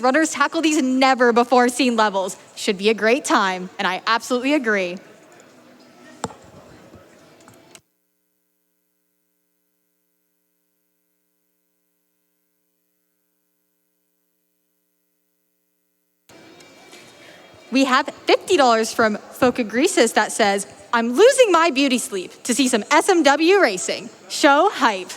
these runners tackle these never-before-seen levels. Should be a great time, and I absolutely agree. We have $50 from Focagresis that says, I'm losing my beauty sleep to see some SMW racing. Show hype.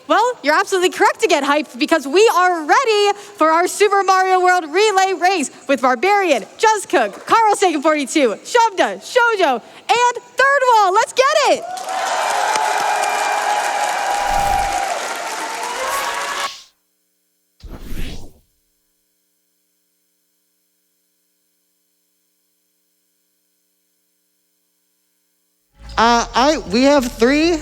Well, you're absolutely correct to get hyped because we are ready for our Super Mario World Relay Race with Barbarian, juzcook, CarlSagan42, Shovda, Shoujo, and ThirdWall. Let's get it! We have three.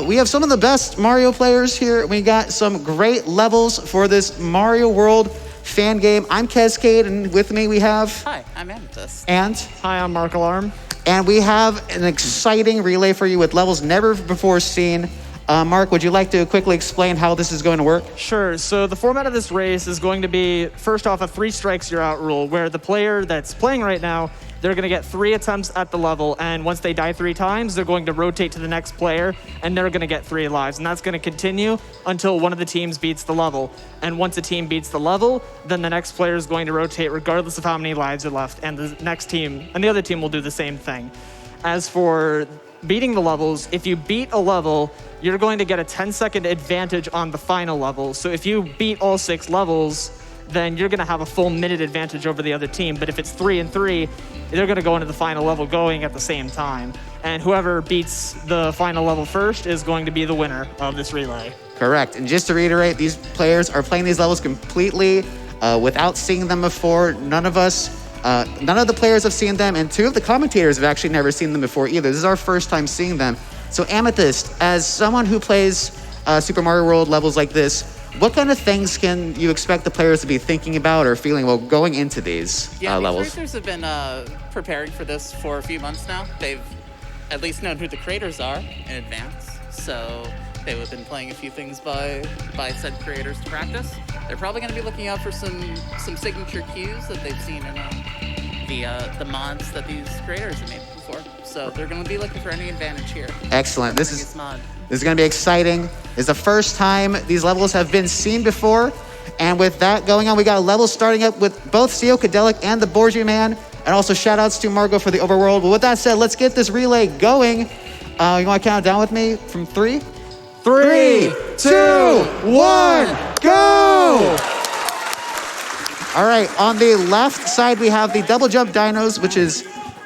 We have some of the best Mario players here. We got some great levels for this Mario World fan game. I'm kezcade, and with me we have... Hi, I'm Amethyst. And... Hi, I'm markalarm. And we have an exciting relay for you with levels never before seen. Mark, would you like to quickly explain how this is going to work? Sure. So the format of this race is going to be, first off, a 3 strikes you're out rule, where the player that's playing right now, they're going to get 3 attempts at the level, and once they die 3 times, they're going to rotate to the next player, and they're going to get 3 lives. And that's going to continue until one of the teams beats the level. And once a team beats the level, then the next player is going to rotate regardless of how many lives are left, and the next team, and the other team will do the same thing. As for beating the levels, if you beat a level, you're going to get a 10-second advantage on the final level. So if you beat all 6 levels, then you're going to have a full minute advantage over the other team. But if it's 3 and 3, they're going to go into the final level going at the same time. And whoever beats the final level first is going to be the winner of this relay. Correct. And just to reiterate, these players are playing these levels completely without seeing them before. None of the players have seen them, and 2 of the commentators have actually never seen them before either. This is our first time seeing them. So Amethyst, as someone who plays Super Mario World levels like this, what kind of things can you expect the players to be thinking about or feeling while going into these levels? These racers have been preparing for this for a few months now. They've at least known who the creators are in advance, so they've been playing a few things by said creators to practice. They're probably going to be looking out for some signature cues that they've seen in the mods that these creators have made before. So they're going to be looking for any advantage here. Excellent. This is going to be exciting. It's the first time these levels have been seen before. And with that going on, we got a level starting up with both Ceocadelic and the Borgia Man. And also shout outs to Margot for the overworld. But with that said, let's get this relay going. You want to count it down with me from 3? 3, 2, 1, go! All right, on the left side, we have the double jump dinos, which is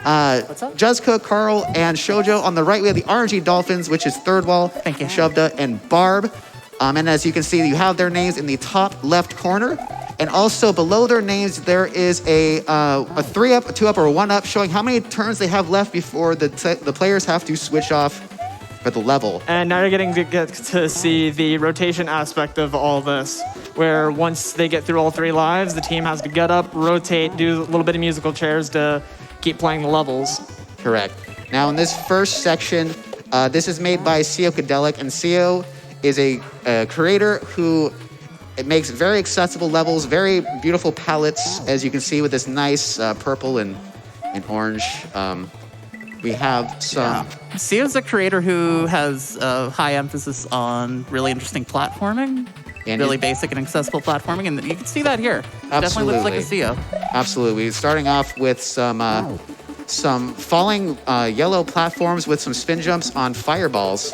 juzcook, Carl, and Shoujo. On the right, we have the RNG Dolphins, which is ThirdWall, Shovda, and Barb. And as you can see, you have their names in the top left corner. And also below their names, there is a 3-up, a 2-up, or a 1-up showing how many turns they have left before the players have to switch off for the level. And now you're getting to get to see the rotation aspect of all this, where once they get through all 3 lives, the team has to get up, rotate, do a little bit of musical chairs to keep playing the levels. Correct. Now in this first section, this is made by Ceocadelic, and Ceo is a creator who makes very accessible levels, very beautiful palettes, as you can see with this nice purple and orange. We have some... Ceo's a creator who has a high emphasis on really interesting platforming, and really basic and accessible platforming, and you can see that here. Absolutely. Definitely looks like a Ceo. Absolutely. Starting off with some falling yellow platforms with some spin jumps on fireballs.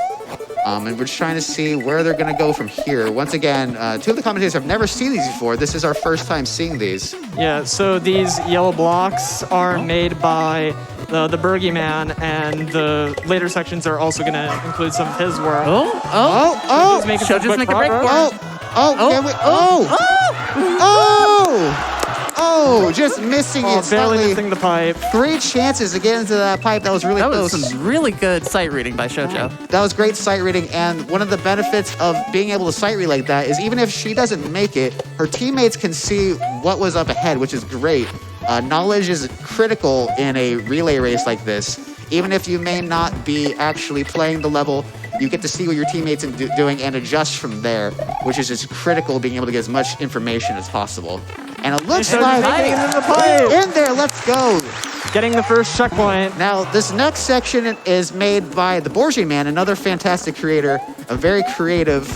And we're just trying to see where they're going to go from here. Once again, 2 of the commentators have never seen these before. This is our first time seeing these. Yeah, so these yellow blocks are made by the Bergie Man, and the later sections are also going to include some of his work. Shoujo's making break for just missing it barely slightly. missing the pipe. 3 chances to get into that pipe. That was really close. That was some really good sight reading by Shoujo. That was great sight reading, and one of the benefits of being able to sight read like that is even if she doesn't make it, her teammates can see what was up ahead, which is great. Knowledge is critical in a relay race like this. Even if you may not be actually playing the level, you get to see what your teammates are doing and adjust from there, which is just critical, being able to get as much information as possible. And it looks like in there, let's go. Getting the first checkpoint. Now, this next section is made by the Barbarian Man, another fantastic creator, a very creative.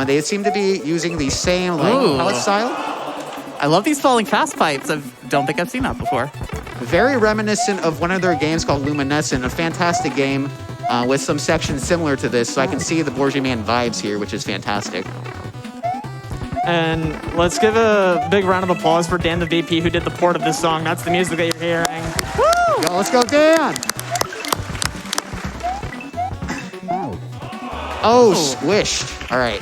They seem to be using the same pellet style. I love these falling fast pipes. I don't think I've seen that before. Very reminiscent of one of their games called Luminescent, a fantastic game with some sections similar to this. So I can see the Barbarian Man vibes here, which is fantastic. And let's give a big round of applause for Dan the VP who did the port of this song. That's the music that you're hearing. Woo! Yo, let's go, Dan! Oh, squished. All right.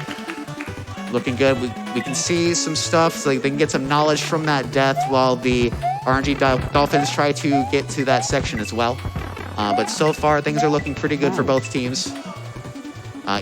Looking good. We can see some stuff, so they can get some knowledge from that death while the RNG Dolphins try to get to that section as well. But so far, things are looking pretty good for both teams.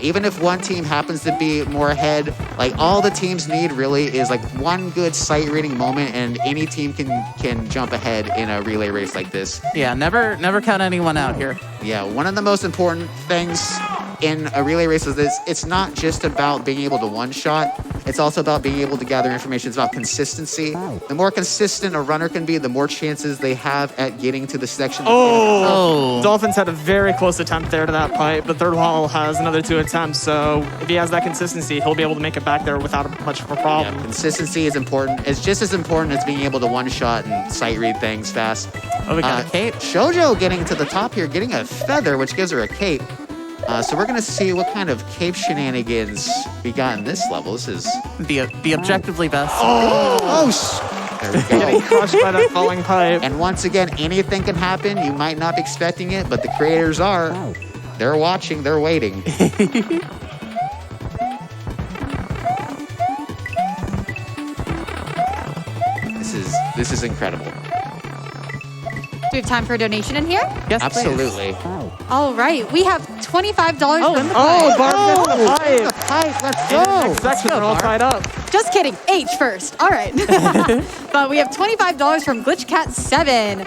Even if one team happens to be more ahead, like all the teams need really is like one good sight reading moment, and any team can jump ahead in a relay race like this. Yeah, never count anyone out here. Yeah, one of the most important things in a relay race is this: it's not just about being able to one-shot, it's also about being able to gather information. It's about consistency. The more consistent a runner can be, the more chances they have at getting to the section. Dolphins had a very close attempt there to that pipe, but ThirdWall has another 2 attempts, so if he has that consistency, he'll be able to make it back there without much of a problem. Yeah, consistency is important. It's just as important as being able to one-shot and sight read things fast. Oh, we got a cape. Shoujo getting to the top here, getting a feather, which gives her a cape. So we're going to see what kind of cape shenanigans we got in this level. This is the objectively best. There we go. Getting crushed by that falling pipe. And once again, anything can happen. You might not be expecting it, but the creators are. They're watching. They're waiting. This is incredible. Do we have time for a donation in here? Yes, Absolutely. All right, we have $25 from the Pipe, let's go. Next section, they're all tied up. Just kidding. H first. All right. But we have $25 from GlitchCat7.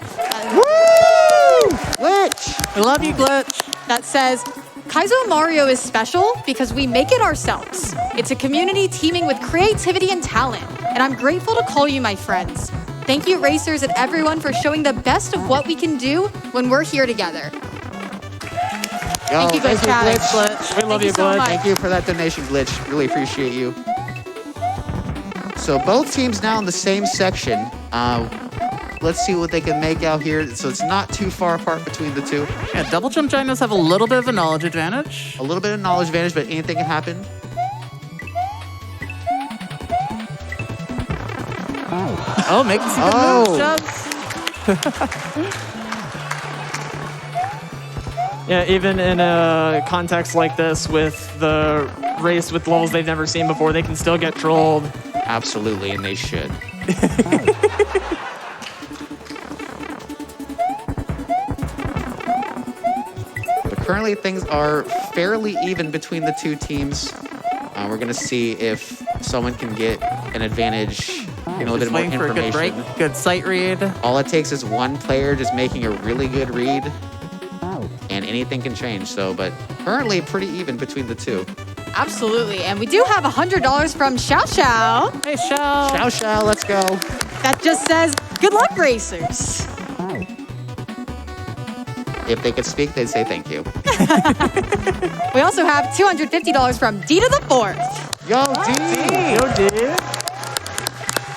Woo! Glitch. I love you, Glitch. That says, Kaizo Mario is special because we make it ourselves. It's a community teeming with creativity and talent, and I'm grateful to call you my friends. Thank you, racers and everyone, for showing the best of what we can do when we're here together. Yo, Thank you, Glitch. We love you, so Glitch. much. Thank you for that donation, Glitch. Really appreciate you. So both teams now in the same section. Let's see what they can make out here. So it's not too far apart between the two. Yeah, double jump giants have a little bit of a knowledge advantage. A little bit of knowledge advantage, but anything can happen. Oh, making some good moves, Jubs. Yeah, even in a context like this with the race with levels they've never seen before, they can still get trolled. Absolutely, and they should. But currently things are fairly even between the two teams. We're going to see if someone can get an advantage, a little bit more Waiting for a information. good break, good sight read. All it takes is one player just making a really good read, and anything can change. So, but currently pretty even between the two. Absolutely. And we do have $100 from Xiao. Hey, Shao. Xiao, let's go. That just says, good luck, racers. If they could speak, they'd say thank you. We also have $250 from D to the 4th. Yo, D! Yo, dude.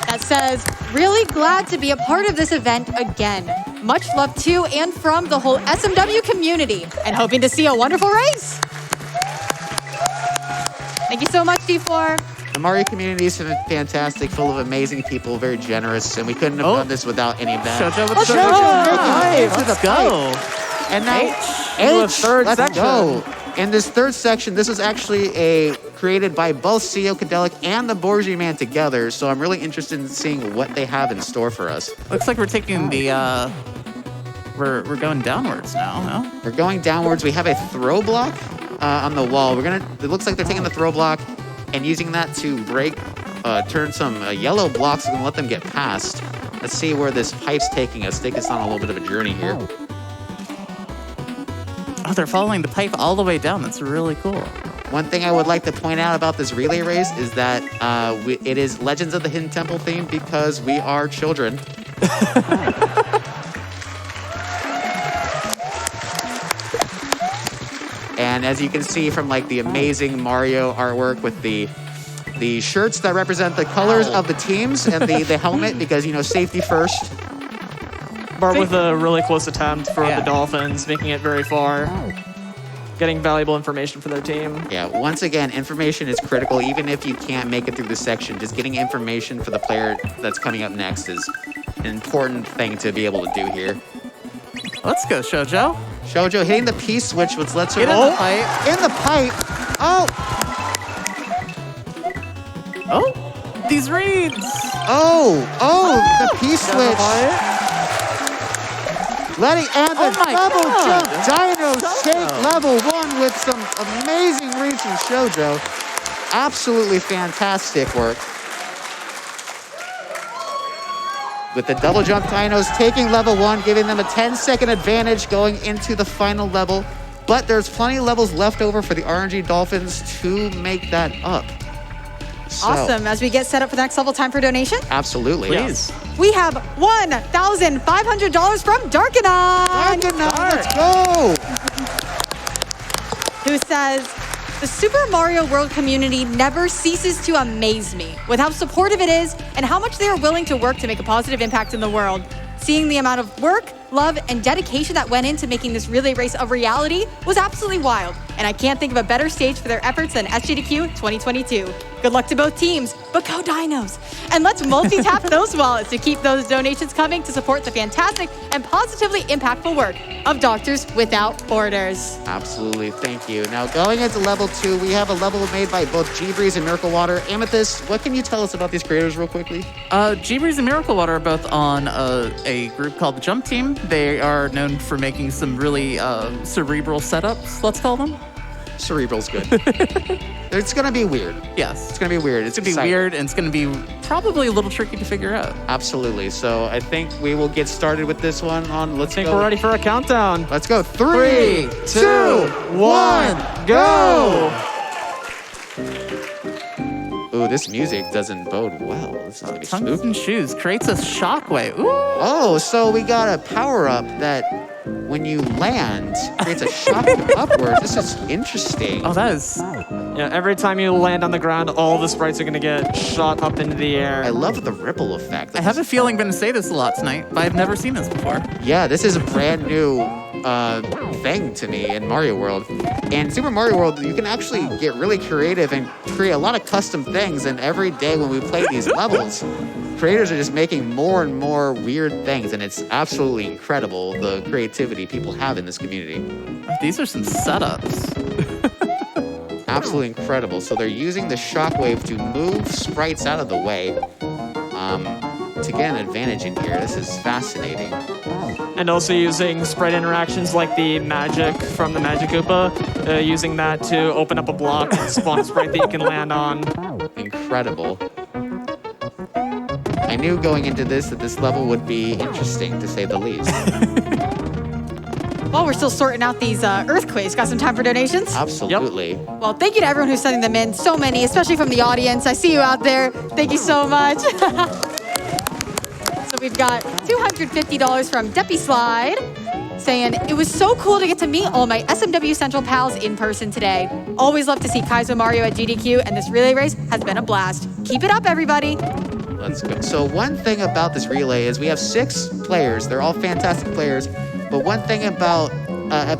That says, really glad to be a part of this event again. Much love to and from the whole SMW community, and hoping to see a wonderful race. Thank you so much, D4. The Mario community is fantastic, full of amazing people, very generous, and we couldn't have done this without any of that. Shoujo with the Let's go. And now, The third let's section. go. In this third section, this was actually created by both Kezcade and the Barbarian Man together, so I'm really interested in seeing what they have in store for us. Looks like we're taking the, we're going downwards now, no? We're going downwards. We have a throw block on the wall. It looks like they're taking the throw block and using that to break, turn some yellow blocks and let them get past. Let's see where this pipe's taking us. Take us on a little bit of a journey here. Oh, they're following the pipe all the way down. That's really cool. One thing I would like to point out about this relay race is that it is Legends of the Hidden Temple themed because we are children. And as you can see from like the amazing Mario artwork with the shirts that represent the colors of the teams and the helmet because, you know, safety first. Barb with a really close attempt for the Dolphins, making it very far. Getting valuable information for their team. Yeah, once again, information is critical. Even if you can't make it through the section, just getting information for the player that's coming up next is an important thing to be able to do here. Let's go, Shoujo. Shoujo hitting the P switch, which lets her In the pipe. In the pipe. Oh. Oh, these reeds. The P switch. Letting and the double jump. Dinos take level 1 with some amazing reads from Shoujo. Absolutely fantastic work. With the double jump, Dinos taking level 1, giving them a 10-second advantage going into the final level. But there's plenty of levels left over for the RNG Dolphins to make that up. So, Awesome. As we get set up for the next level, time for donation? Absolutely. Please. We have $1,500 from Darkanon, Let's go. who says, the Super Mario World community never ceases to amaze me with how supportive it is and how much they are willing to work to make a positive impact in the world. Seeing the amount of work, love, and dedication that went into making this relay race a reality was absolutely wild, and I can't think of a better stage for their efforts than SGDQ2022. Good luck to both teams, but go Dinos! And let's multi-tap those wallets to keep those donations coming to support the fantastic and positively impactful work of Doctors Without Borders. Absolutely, thank you. Now going into level 2, we have a level made by both G-Breeze and Miracle Water. Amethyst, what can you tell us about these creators real quickly? G-Breeze and Miracle Water are both on a group called the Jump Team. They are known for making some really cerebral setups, let's call them. Cerebral's good. It's gonna be weird. Yes. It's gonna be weird. It's gonna be weird, and it's gonna be probably a little tricky to figure out. Absolutely. So I think we will get started with this one on Let's Go. I think we're ready for a countdown. Let's go. 3, 2, 1, go! Ooh, this music doesn't bode well. This is gonna be Tongues spooky. and Shoes creates a shockwave. Ooh. Oh, so we got a power-up that when you land, creates a shock upwards. This is interesting. Oh, that is... Yeah, every time you land on the ground, all the sprites are going to get shot up into the air. I love the ripple effect. I have a feeling I'm going to say this a lot tonight, but I've never seen this before. Yeah, this is a brand new thing to me in Mario World. In Super Mario World, you can actually get really creative and create a lot of custom things. And every day when we play these levels, creators are just making more and more weird things. And it's absolutely incredible, the creativity people have in this community. These are some setups. Absolutely incredible. So they're using the shockwave to move sprites out of the way to get an advantage in here. This is fascinating. And also using sprite interactions like the magic from the Magic Koopa, using that to open up a block and spawn a sprite that you can land on. Incredible. I knew going into this that this level would be interesting, to say the least. While we're still sorting out these earthquakes, got some time for donations? Absolutely. Well, thank you to everyone who's sending them in. So many, especially from the audience. I see you out there. Thank you so much. So we've got $250 from Deppy Slide, saying, it was so cool to get to meet all my SMW Central pals in person today. Always love to see Kaizo Mario at GDQ, and this relay race has been a blast. Keep it up, everybody. Let's go. So one thing about this relay is we have 6 players. They're all fantastic players. But one thing about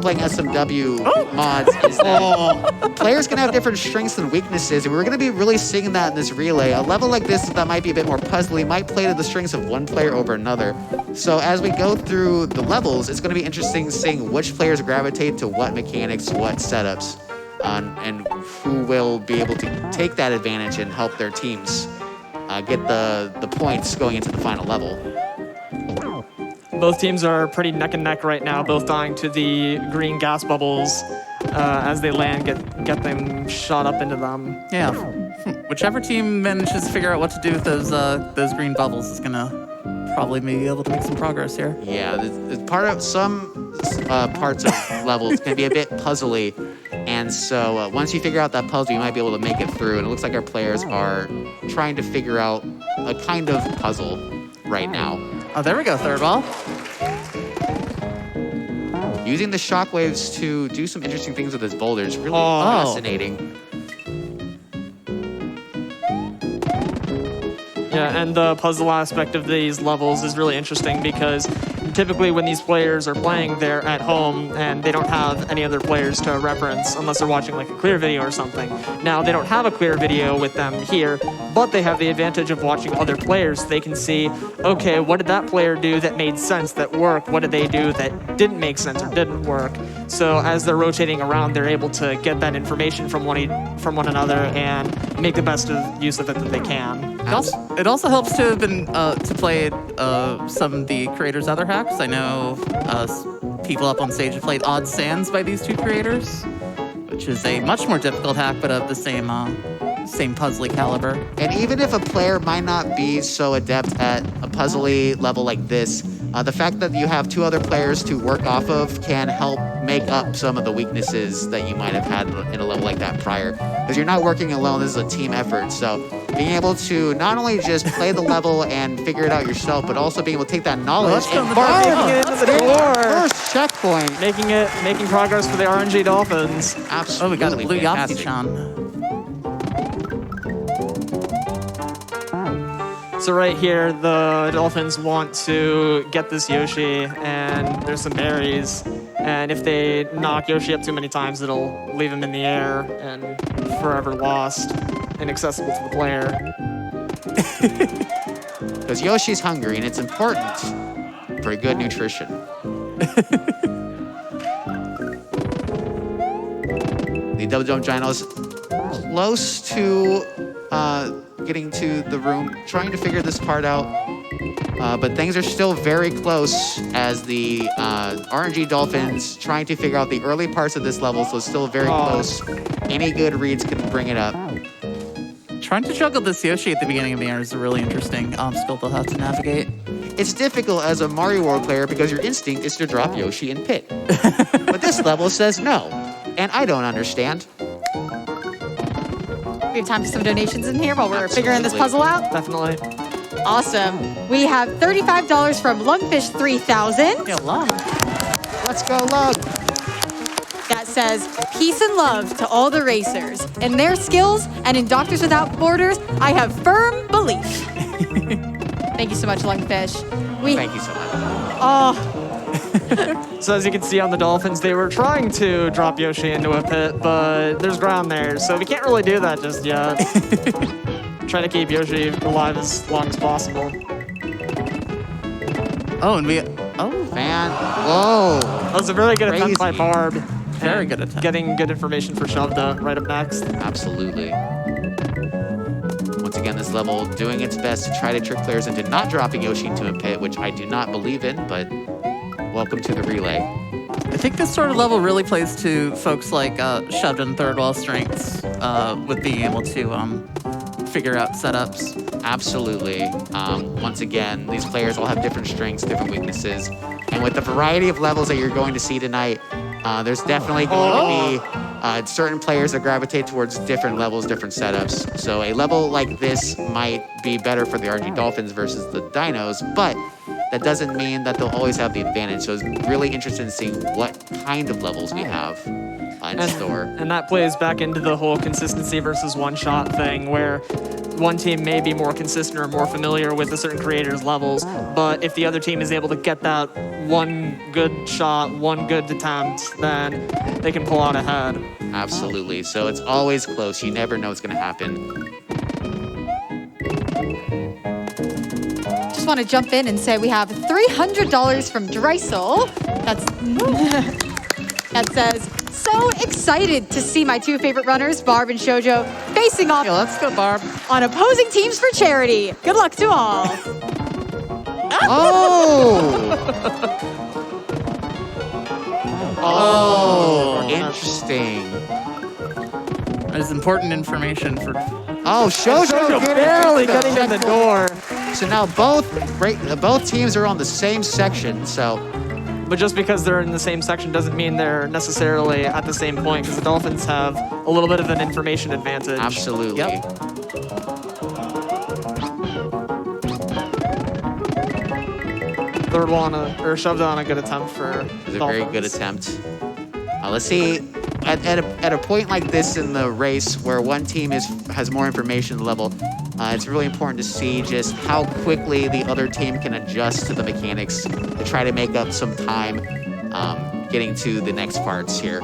playing SMW mods is that players can have different strengths and weaknesses, and we're going to be really seeing that in this relay. A level like this that might be a bit more puzzly might play to the strengths of one player over another. So as we go through the levels, it's going to be interesting seeing which players gravitate to what mechanics, what setups, and who will be able to take that advantage and help their teams get the points going into the final level. Both teams are pretty neck and neck right now, both dying to the green gas bubbles as they land, get them shot up into them. Yeah. Whichever team manages to figure out what to do with those green bubbles is gonna probably be able to make some progress here. Yeah, part of some parts of levels can be a bit puzzly. And so once you figure out that puzzle, you might be able to make it through. And it looks like our players are trying to figure out a kind of puzzle right now. Oh, there we go, ThirdWall. Using the shockwaves to do some interesting things with his boulders. Really fascinating. Yeah, and the puzzle aspect of these levels is really interesting because typically when these players are playing, they're at home and they don't have any other players to reference unless they're watching like a clear video or something. Now, they don't have a clear video with them here, but they have the advantage of watching other players. They can see, okay, what did that player do that made sense, that worked? What did they do that didn't make sense or didn't work? So as they're rotating around, they're able to get that information from one another and make the best use of it that they can. It also helps to have been to play some of the creators' other hacks. I know people up on stage have played Odd Sands by these two creators, which is a much more difficult hack, but of the same puzzly caliber. And even if a player might not be so adept at a puzzly level like this, the fact that you have two other players to work off of can help make up some of the weaknesses that you might have had in a level like that prior. Because you're not working alone, this is a team effort. So being able to not only just play the level and figure it out yourself, but also being able to take that knowledge and making it into the door. First checkpoint. Making progress for the RNG Dolphins. Absolutely. Oh, we got a blue fantastic. Yahtzee-chan. So right here, the Dolphins want to get this Yoshi, and there's some berries. And if they knock Yoshi up too many times, it'll leave him in the air and forever lost, inaccessible to the player. Because Yoshi's hungry, and it's important for good nutrition. The double jump Ginos close to getting to the room, trying to figure this part out. But things are still very close as the RNG Dolphins trying to figure out the early parts of this level, so it's still very close. Any good reads can bring it up. Trying to juggle this Yoshi at the beginning of the air is a really interesting obstacle they'll have to navigate. It's difficult as a Mario World player because your instinct is to drop Yoshi in pit. But this level says no, and I don't understand. We have time for some donations in here while we're figuring this puzzle out. Definitely. Awesome. We have $35 from Lungfish3000. Yeah, long. Let's go, Lug. That says, peace and love to all the racers. In their skills and in Doctors Without Borders, I have firm belief. Thank you so much, Lungfish. Thank you so much. Oh, So as you can see on the Dolphins, they were trying to drop Yoshi into a pit, but there's ground there, so we can't really do that just yet. Trying to keep Yoshi alive as long as possible. Oh, and Man, whoa. That was a very good attempt by Crazy. Barb. Very And good attempt. Getting good information for Shovda right up next. Absolutely. Once again, this level doing its best to try to trick players into not dropping Yoshi into a pit, which I do not believe in, but welcome to the relay. I think this sort of level really plays to folks like Shovda and ThirdWall strengths with being able to figure out setups. Absolutely. Once again, these players all have different strengths, different weaknesses. And with the variety of levels that you're going to see tonight, there's definitely going to be certain players that gravitate towards different levels, different setups. So a level like this might be better for the RNG Dolphins versus the Dinos, but that doesn't mean that they'll always have the advantage. So it's really interesting to see what kind of levels we have in store. And that plays back into the whole consistency versus one-shot thing, where one team may be more consistent or more familiar with a certain creator's levels, but if the other team is able to get that one good shot, one good attempt, then they can pull out ahead. Absolutely. So it's always close. You never know what's going to happen. just want to jump in and say we have $300 from Dreisel. That says, so excited to see my two favorite runners, Barb and Shoujo, facing off Yeah, let's go, Barb. on opposing teams for charity. Good luck to all. Oh, interesting. There's important information for... Oh, Shoujo Barely getting in the door. So now both teams are on the same section, so But just because they're in the same section doesn't mean they're necessarily at the same point, because the Dolphins have a little bit of an information advantage. Absolutely. Yep. ThirdWall or shovda on a good attempt for It was a Dolphins. very good attempt. Let's see. At a point like this in the race where one team has more information level, it's really important to see just how quickly the other team can adjust to the mechanics to try to make up some time getting to the next parts here.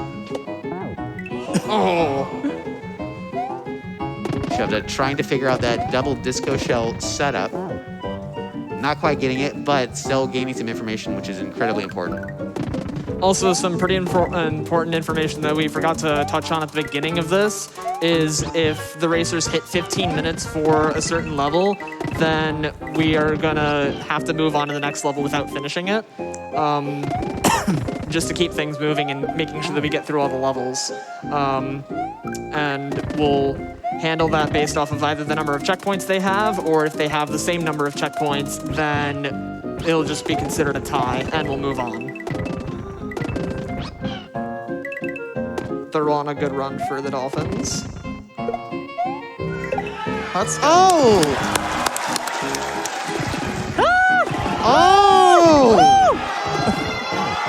Oh. Shovda trying to figure out that double disco shell setup. Not quite getting it, but still gaining some information, which is incredibly important. Also, some pretty important information that we forgot to touch on at the beginning of this is if the racers hit 15 minutes for a certain level, then we are gonna have to move on to the next level without finishing it, just to keep things moving and making sure that we get through all the levels. And we'll handle that based off of either the number of checkpoints they have, or if they have the same number of checkpoints, then it'll just be considered a tie, and we'll move on. They're on a good run for the Dolphins. Let's go. Oh! Oh!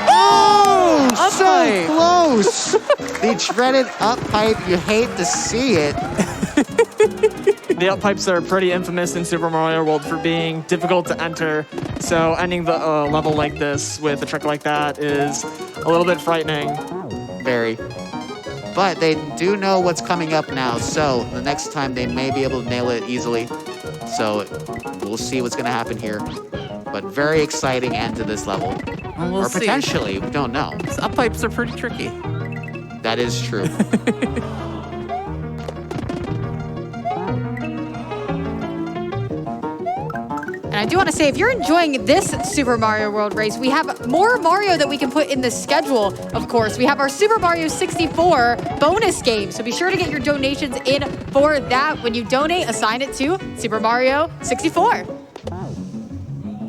Oh! So close! The dreaded up pipe. You hate to see it. The up pipes are pretty infamous in Super Mario World for being difficult to enter, so ending the level like this with a trick like that is a little bit frightening. Very. But they do know what's coming up now, so the next time they may be able to nail it easily. So we'll see what's going to happen here. But very exciting end to this level. Well, we'll or see. potentially, we don't know. These up pipes are pretty tricky. That is true. And I do want to say, if you're enjoying this Super Mario World race, we have more Mario that we can put in the schedule, of course. We have our Super Mario 64 bonus game, so be sure to get your donations in for that. When you donate, assign it to Super Mario 64.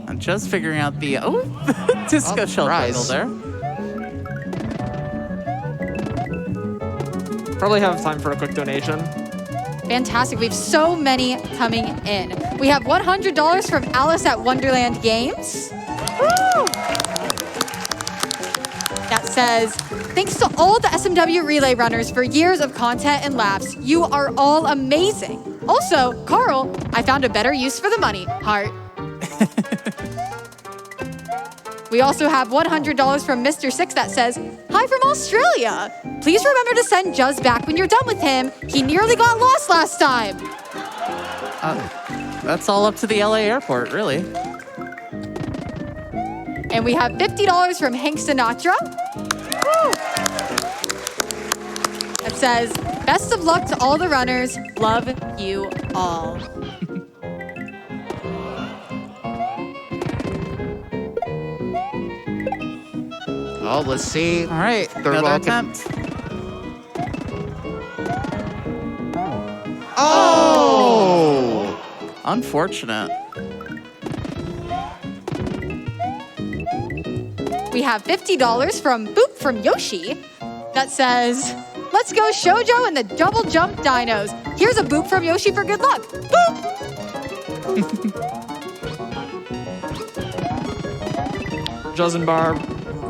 I'm just figuring out the disco shell triangle there. Probably have time for a quick donation. Fantastic. We have so many coming in. We have $100 from Alice at Wonderland Games. Woo! That says, thanks to all the SMW relay runners for years of content and laughs. You are all amazing. Also, Carl, I found a better use for the money. Heart. We also have $100 from Mr. Six that says, hi from Australia. Please remember to send Juz back when you're done with him. He nearly got lost last time. That's all up to the LA airport, really. And we have $50 from Hank Sinatra. Woo! That says, best of luck to all the runners. Love you all. Oh, let's see. All right, another attempt. Oh! Unfortunate. We have $50 from Boop from Yoshi that says, let's go Shoujo and the double jump dinos. Here's a Boop from Yoshi for good luck. Boop! Juz and Barb,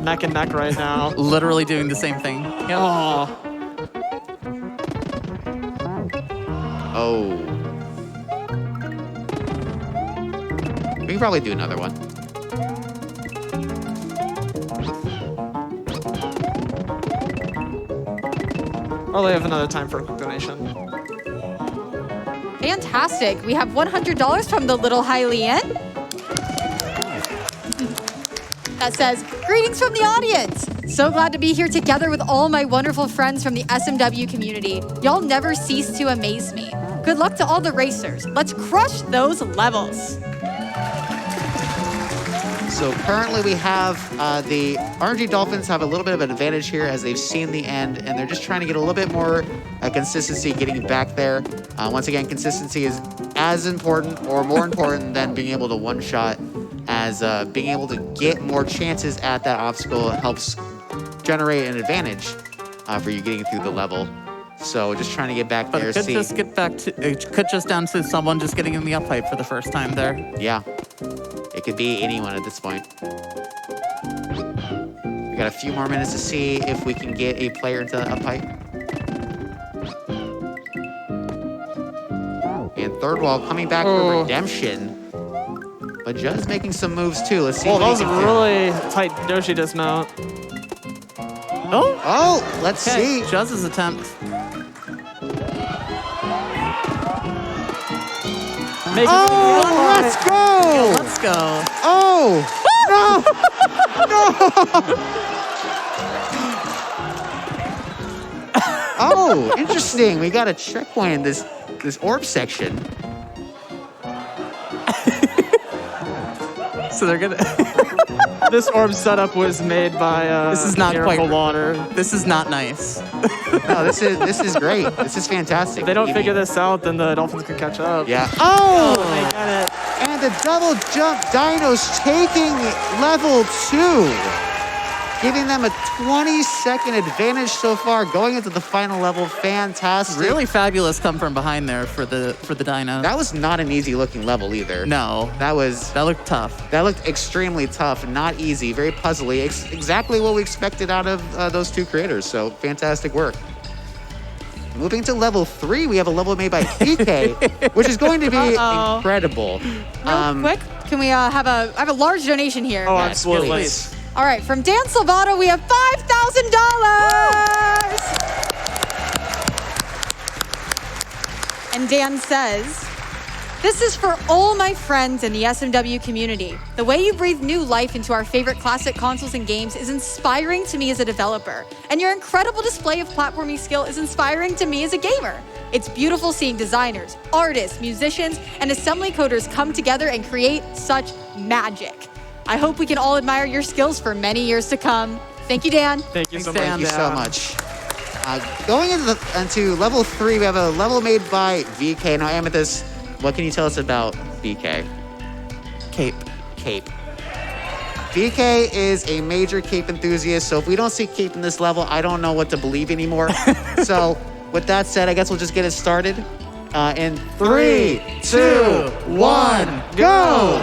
neck and neck right now. Literally doing the same thing. Yep. Oh. Oh. We can probably do another one. Or they have another time for a quick donation. Fantastic. We have $100 from the Little Hylian. That says, greetings from the audience. So glad to be here together with all my wonderful friends from the SMW community. Y'all never cease to amaze me. Good luck to all the racers. Let's crush those levels. So currently we have the RNG Dolphins have a little bit of an advantage here as they've seen the end, and they're just trying to get a little bit more consistency getting back there. Once again, consistency is as important or more important than being able to one-shot as being able to get more chances at that obstacle helps generate an advantage for you getting through the level. So just trying to get back But there. it could just get back to, it could just down to someone just getting in the up pipe for the first time there. Yeah, it could be anyone at this point. We got a few more minutes to see if we can get a player into the up pipe. And ThirdWall coming back for redemption. But Juz making some moves too. Let's see. Oh, what that he was a can do. really tight Yoshi dismount. Oh, let's see. Juz's attempt. Let's go. Let's go. Oh, no. Oh, interesting. We got a checkpoint in this orb section. So they're gonna. This orb setup was made by This is not Miracle quite Water. This is not nice. No, this is great. This is fantastic. If they don't figure this out, then the Dolphins can catch up. Yeah. Oh, They get it. and the double jump dinos taking level 2. Giving them a 20-second advantage so far going into the final level. Fantastic. Really fabulous come from behind there for the dino. That was not an easy looking level either. No, That looked tough. looked extremely tough, not easy, very puzzly. Exactly what we expected out of those two creators. So fantastic work. Moving to level 3, we have a level made by PK, which is going to be incredible. Real quick, can we I have a large donation here. Oh, Yes, absolutely. please. All right, from Dan Salvato, we have $5,000. And Dan says, "This is for all my friends in the SMW community. The way you breathe new life into our favorite classic consoles and games is inspiring to me as a developer. And your incredible display of platforming skill is inspiring to me as a gamer. It's beautiful seeing designers, artists, musicians, and assembly coders come together and create such magic. I hope we can all admire your skills for many years to come. Thank you, Dan." Thank you so Thanks, much. Thank you so much. Going into level 3, we have a level made by VK. Now, Amethyst, what can you tell us about VK? Cape. VK is a major cape enthusiast, so if we don't see cape in this level, I don't know what to believe anymore. So, with that said, I guess we'll just get it started. In 3, 2, 1, go!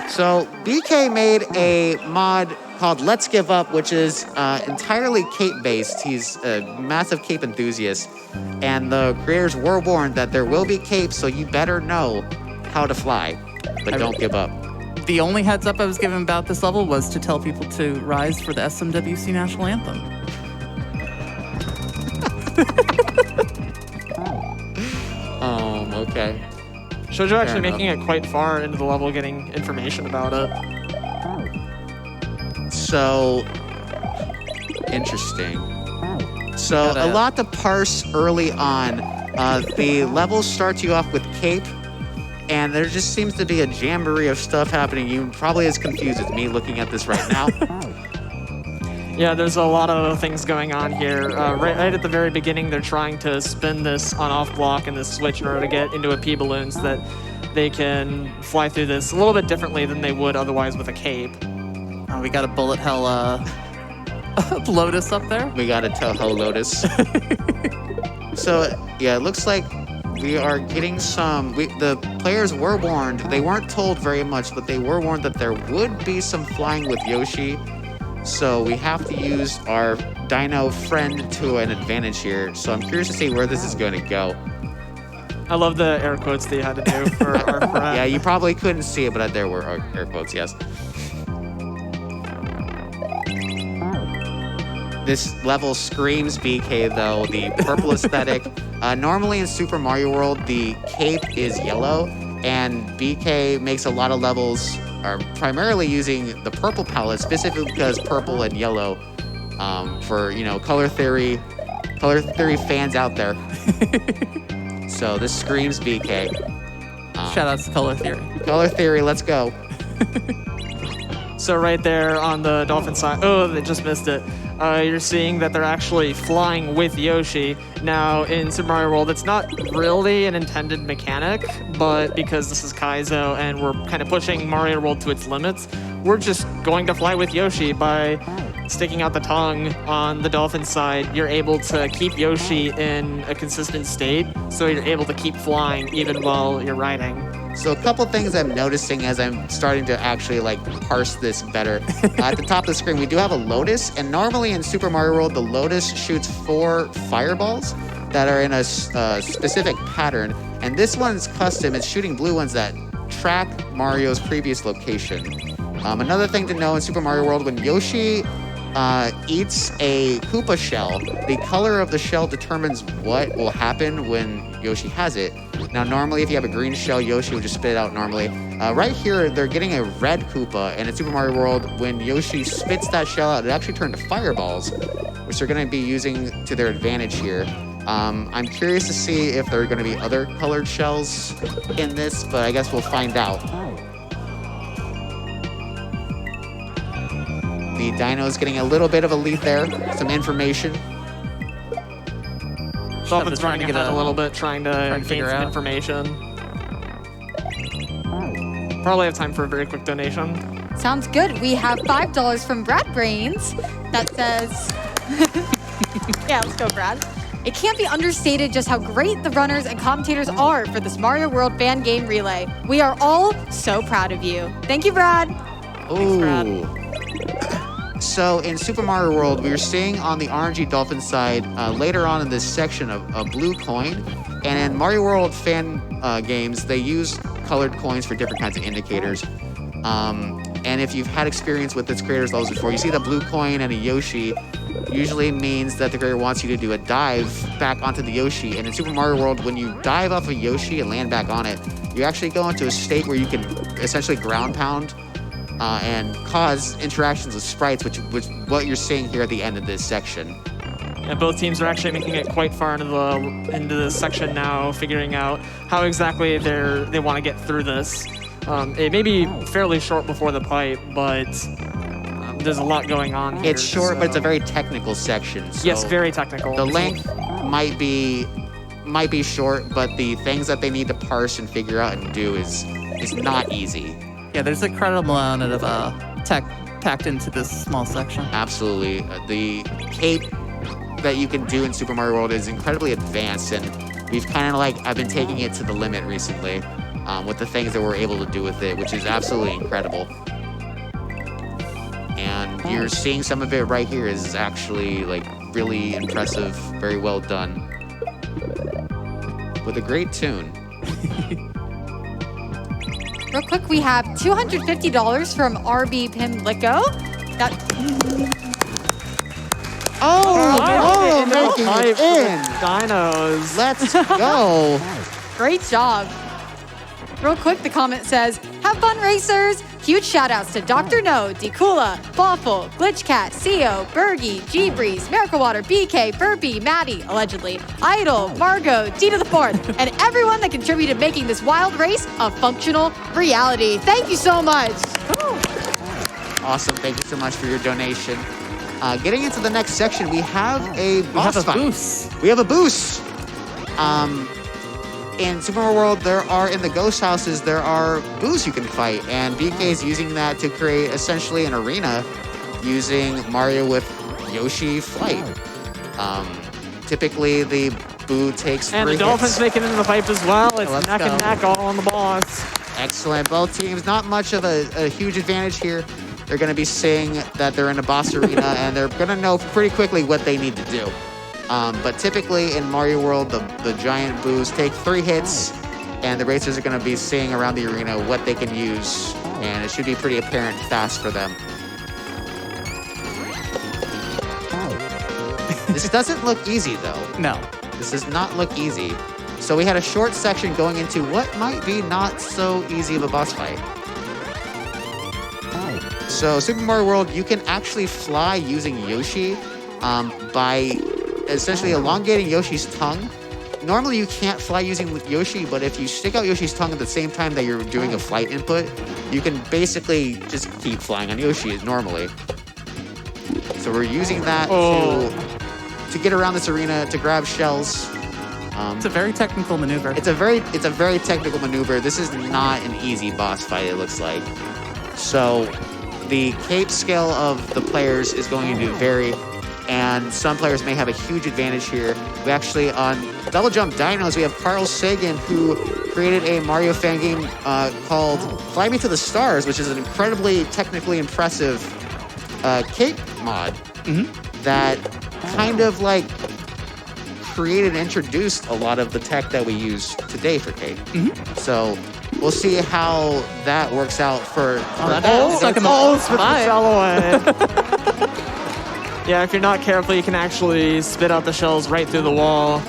So BK made a mod called Let's Give Up, which is entirely cape-based. He's a massive cape enthusiast. And the creators were warned that there will be capes, so you better know how to fly. But don't give up. The only heads up I was given about this level was to tell people to rise for the SMWC National Anthem. Okay. Shoujo actually enough. making it quite far into the level, getting information about it. So, interesting. So, a lot to parse early on. The levels start you off with cape, and there just seems to be a jamboree of stuff happening. You're probably as confused as me looking at this right now. Yeah, there's a lot of things going on here. Right at the very beginning, they're trying to spin this on-off block and this switch in order to get into a P-balloon so that they can fly through this a little bit differently than they would otherwise with a cape. We got a bullet hell Lotus up there. We got a Toho Lotus. So, yeah, it looks like we are getting some... the players were warned. They weren't told very much, but they were warned that there would be some flying with Yoshi. So we have to use our dino friend to an advantage here. So I'm curious to see where this is going to go. I love the air quotes that you had to do for our friend. Yeah, you probably couldn't see it, but there were air quotes, yes. This level screams BK, though. The purple aesthetic. Normally in Super Mario World, the cape is yellow, and BK makes a lot of levels are primarily using the purple palette, specifically because purple and yellow, for, you know, color theory fans out there. So this screams BK. Shout out to Color Theory. Color theory, let's go. So right there on the Dolphin side, oh, they just missed it. you're seeing that they're actually flying with Yoshi. Now, in Super Mario World, it's not really an intended mechanic, but because this is Kaizo and we're kind of pushing Mario World to its limits, we're just going to fly with Yoshi by sticking out the tongue on the dolphin side. You're able to keep Yoshi in a consistent state, so you're able to keep flying even while you're riding. So a couple things I'm noticing as I'm starting to actually parse this better. At the top of the screen, we do have a Lotus, and normally in Super Mario World, the Lotus shoots 4 fireballs that are in a specific pattern, and this one's custom. It's shooting blue ones that track Mario's previous location. Another thing to know in Super Mario World, when Yoshi eats a Koopa shell, the color of the shell determines what will happen when Yoshi has it. Now, normally, if you have a green shell, Yoshi would just spit it out normally. Right here, they're getting a red Koopa, and in Super Mario World, when Yoshi spits that shell out, it actually turned to fireballs, which they're going to be using to their advantage here. I'm curious to see if there are going to be other colored shells in this, but I guess we'll find out. The Dino's getting a little bit of a lead there, some information. Dolphin's running ahead a little bit, trying to gain some information. Probably have time for a very quick donation. Sounds good. We have $5 from Brad Brains that says, yeah, let's go, Brad. It can't be understated just how great the runners and commentators are for this Mario World fan game relay. We are all so proud of you. Thank you, Brad. Ooh. Thanks, Brad. So in Super Mario World, we were seeing on the RNG Dolphin side, later on in this section, a blue coin. And in Mario World fan games, they use colored coins for different kinds of indicators. And if you've had experience with its creators levels before, you see the blue coin and a Yoshi usually means that the creator wants you to do a dive back onto the Yoshi. And in Super Mario World, when you dive off a Yoshi and land back on it, you actually go into a state where you can essentially ground pound and cause interactions with sprites, which what you're seeing here at the end of this section. And both teams are actually making it quite far into this section now, figuring out how exactly they want to get through this. It may be fairly short before the pipe, but there's a lot going on here. It's short, but it's a very technical section. So yes, very technical. The length might be short, but the things that they need to parse and figure out and do is not easy. Yeah, there's a credible amount of tech packed into this small section. Absolutely. The cape that you can do in Super Mario World is incredibly advanced, and we've kind of I've been taking it to the limit recently with the things that we're able to do with it, which is absolutely incredible. And you're seeing some of it right here is actually really impressive, very well done, with a great tune. Real quick, we have $250 from RB Pimlico. Making it in. Dinos. Let's go. Great job. Real quick, the comment says, have fun, racers. Huge shout outs to Dr. No, Decula, Bawful, Glitchcat, CEO, Bergie, G-Breeze, Miracle Water, BK, Burpee, Maddie, allegedly, Idol, Margot, D to the fourth, and everyone that contributed making this wild race a functional reality. Thank you so much. Awesome. Thank you so much for your donation. Getting into the next section, we have a boss fight. We have a boost. In Super Mario World, in the ghost houses, there are boos you can fight, and BK is using that to create essentially an arena using Mario with Yoshi flight. Typically, the boo takes 3 And the Dolphins making it into the pipe as well. It's neck and neck all on the boss. Excellent. Both teams, not much of a huge advantage here. They're going to be seeing that they're in a boss arena, and they're going to know pretty quickly what they need to do. But typically in Mario World, the giant boos take 3 hits, and the racers are going to be seeing around the arena what they can use, and it should be pretty apparent fast for them. This doesn't look easy, though. No. This does not look easy. So we had a short section going into what might be not so easy of a boss fight. So Super Mario World, you can actually fly using Yoshi by essentially elongating Yoshi's tongue. Normally you can't fly using Yoshi, but if you stick out Yoshi's tongue at the same time that you're doing a flight input, you can basically just keep flying on Yoshi normally. So we're using that to get around this arena, to grab shells. It's a very technical maneuver. It's a very technical maneuver. This is not an easy boss fight, it looks like. So the cape scale of the players is going to vary, and some players may have a huge advantage here. We actually, on Double Jump Dinos, we have CarlSagan, who created a Mario fan game called Fly Me to the Stars, which is an incredibly technically impressive cape mod that kind of like created and introduced a lot of the tech that we use today for cape. So we'll see how that works out for Spit the shell away. Yeah, if you're not careful, you can actually spit out the shells right through the wall.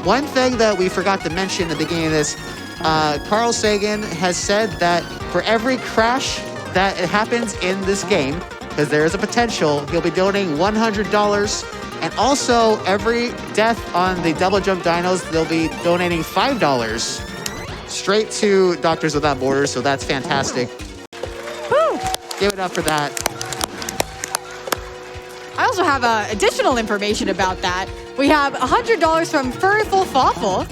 One thing that we forgot to mention at the beginning of this, CarlSagan has said that for every crash that happens in this game, because there is a potential, he'll be donating $100. And also, every death on the Double Jump Dinos, they'll be donating $5 straight to Doctors Without Borders, so that's fantastic. Woo! Give it up for that. I also have additional information about that. We have $100 from Furryful Fawful.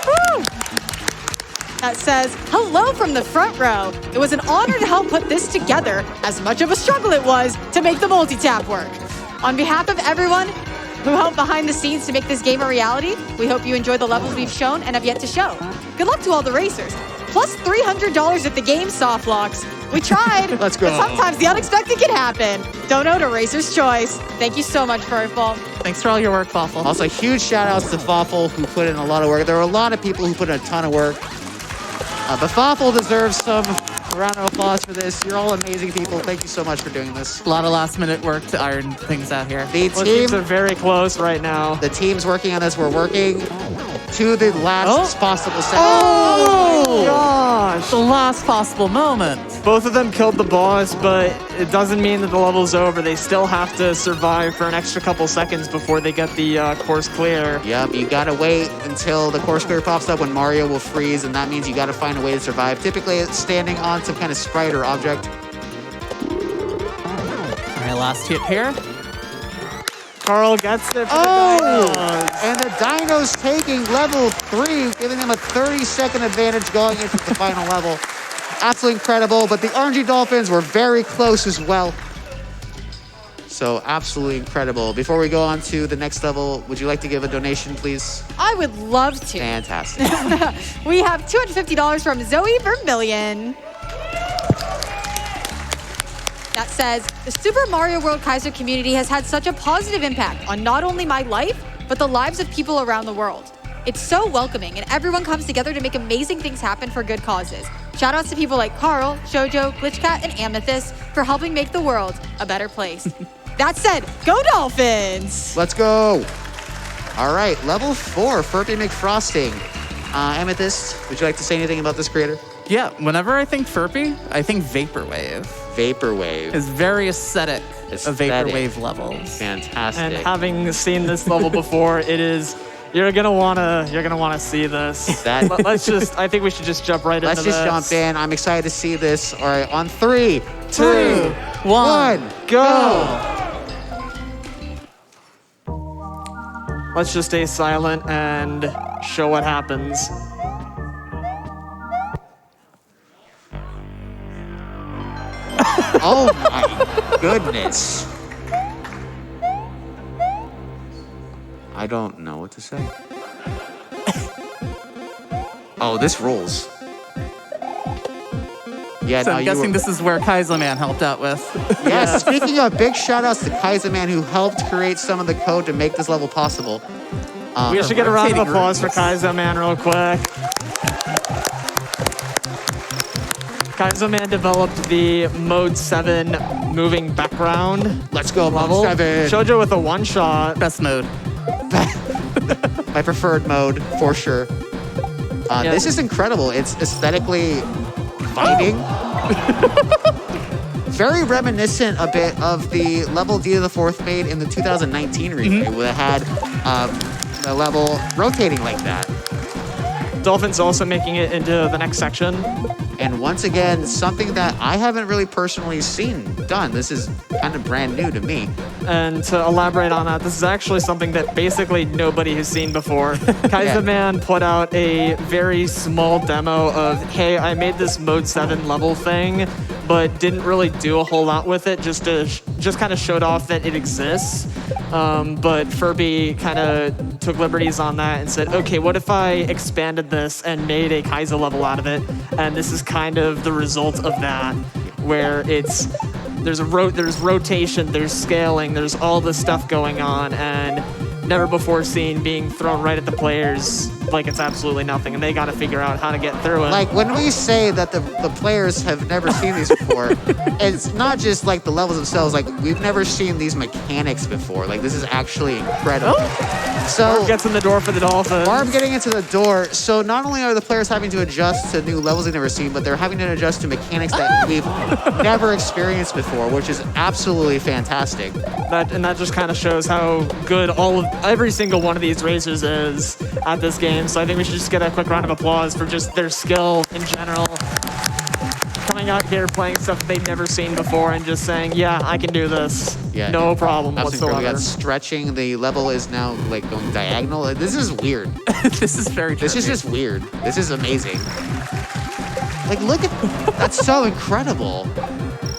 Woo! That says, hello from the front row. It was an honor to help put this together, as much of a struggle it was to make the multi-tap work. On behalf of everyone who helped behind the scenes to make this game a reality, we hope you enjoy the levels we've shown and have yet to show. Good luck to all the racers. Plus $300 if the game soft locks. We tried. Let's go. But sometimes the unexpected can happen. Dono to Racer's Choice. Thank you so much, Furryful. Thanks for all your work, Fawful. Also, huge shout outs to Fawful, who put in a lot of work. There were a lot of people who put in a ton of work. But Fawful deserves some round of applause for this. You're all amazing people. Thank you so much for doing this. A lot of last-minute work to iron things out here. The Teams are very close right now. The teams working on this, we're working to the last possible second. Oh, gosh. The last possible moment. Both of them killed the boss, but it doesn't mean that the level's over. They still have to survive for an extra couple seconds before they get the course clear. Yep, you gotta wait until the course clear pops up when Mario will freeze, and that means you gotta find a way to survive. Typically, it's standing on some kind of sprite or object. All right, last hit here. Carl gets it for the Dinos. And the Dinos taking level 3, giving them a 30-second advantage going into the final level. Absolutely incredible, but the RNG Dolphins were very close as well. So absolutely incredible. Before we go on to the next level, would you like to give a donation, please? I would love to. Fantastic. We have $250 from Zoe Vermillion. That says, the Super Mario World Kaiser community has had such a positive impact on not only my life, but the lives of people around the world. It's so welcoming, and everyone comes together to make amazing things happen for good causes. Shout outs to people like Carl, Shoujo, Glitchcat, and Amethyst for helping make the world a better place. That said, go Dolphins! Let's go. All right, level 4, Furby McFrosting. Amethyst, would you like to say anything about this creator? Yeah, whenever I think Furpy, I think Vaporwave. Vaporwave. It's very aesthetic of Vaporwave levels. Fantastic. And having seen this level before, it is... You're gonna wanna see this. I think we should just jump right into this. Let's just jump in. I'm excited to see this. All right, on 3, 2, 1, go! Let's just stay silent and show what happens. Oh my goodness. I don't know what to say. Oh, this rules. Yeah, So no, I'm guessing this is where Kaiserman helped out with. Yeah, speaking of, big shout outs to Kaiserman, who helped create some of the code to make this level possible. We should get a round of applause for Kaiserman real quick. Kaiserman developed the Mode 7 moving background. Let's go, level. Mode 7. Shoujo with a one-shot. Best mode. My preferred mode, for sure. This is incredible. It's aesthetically binding. Very reminiscent a bit of the level D to the 4th made in the 2019 remake, where it had the level rotating like that. Dolphin's also making it into the next section. And once again, something that I haven't really personally seen done. This is kind of brand new to me. And to elaborate on that, this is actually something that basically nobody has seen before. Kaiserman put out a very small demo of, hey, I made this Mode 7 level thing, but didn't really do a whole lot with it, just kind of showed off that it exists. But Furby kind of took liberties on that and said, okay, what if I expanded this and made a Kaiser level out of it? And this is kind of the result of that, where there's rotation, there's scaling, there's all this stuff going on, and never before seen being thrown right at the players like it's absolutely nothing, and they got to figure out how to get through it. Like, when we say that the players have never seen these before, it's not just like the levels themselves, like we've never seen these mechanics before. Like, this is actually incredible. So Barb gets in the door for the Dolphins. Barb getting into the door. So not only are the players having to adjust to new levels they've never seen, but they're having to adjust to mechanics that we've never experienced before, which is absolutely fantastic. That just kind of shows how good every single one of these racers is at this game. So I think we should just get a quick round of applause for just their skill in general. Coming out here playing stuff they've never seen before and just saying, yeah, I can do this. Yeah, no problem whatsoever. We got stretching. The level is now like going diagonal. This is weird. This is very trippy. This is just weird. This is amazing. Like, look at, that's so incredible.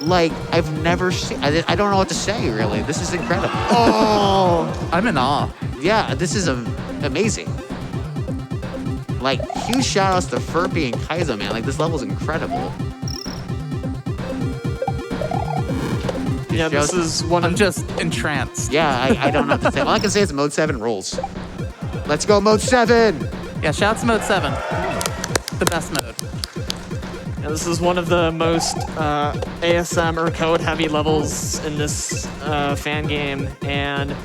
Like, I've never seen, I don't know what to say, really. This is incredible. Oh, I'm in awe. Yeah, this is amazing. Like, huge shout outs to Furby and Kaizo, man. Like, this level's incredible. Yeah, this is one I'm just entranced. Yeah, I don't know what to say. All I can say is Mode 7 rules. Let's go, Mode 7! Yeah, shouts Mode 7. The best mode. Yeah, this is one of the most ASM or code-heavy levels in this fan game, and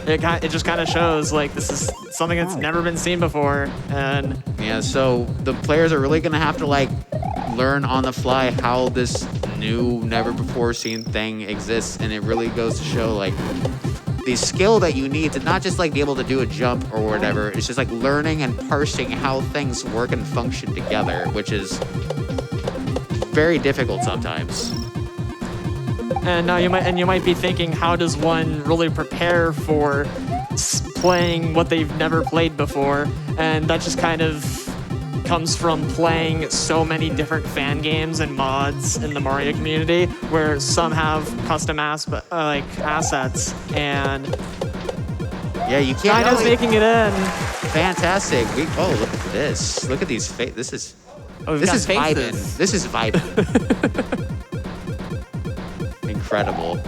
it just kind of shows, like, this is something that's never been seen before, and... Yeah, so the players are really going to have to, like, learn on the fly how this new, never-before-seen thing exists, and it really goes to show, like, the skill that you need to not just, like, be able to do a jump or whatever. It's just, like, learning and parsing how things work and function together, which is very difficult sometimes. And now you might be thinking, how does one really prepare for playing what they've never played before? And that just kind of comes from playing so many different fan games and mods in the Mario community, where some have custom assets, and yeah, you can't. Dino's making it in. Fantastic. Oh, look at this. Look at these faces. This is. Oh, this is vibing. This is vibing. Incredible.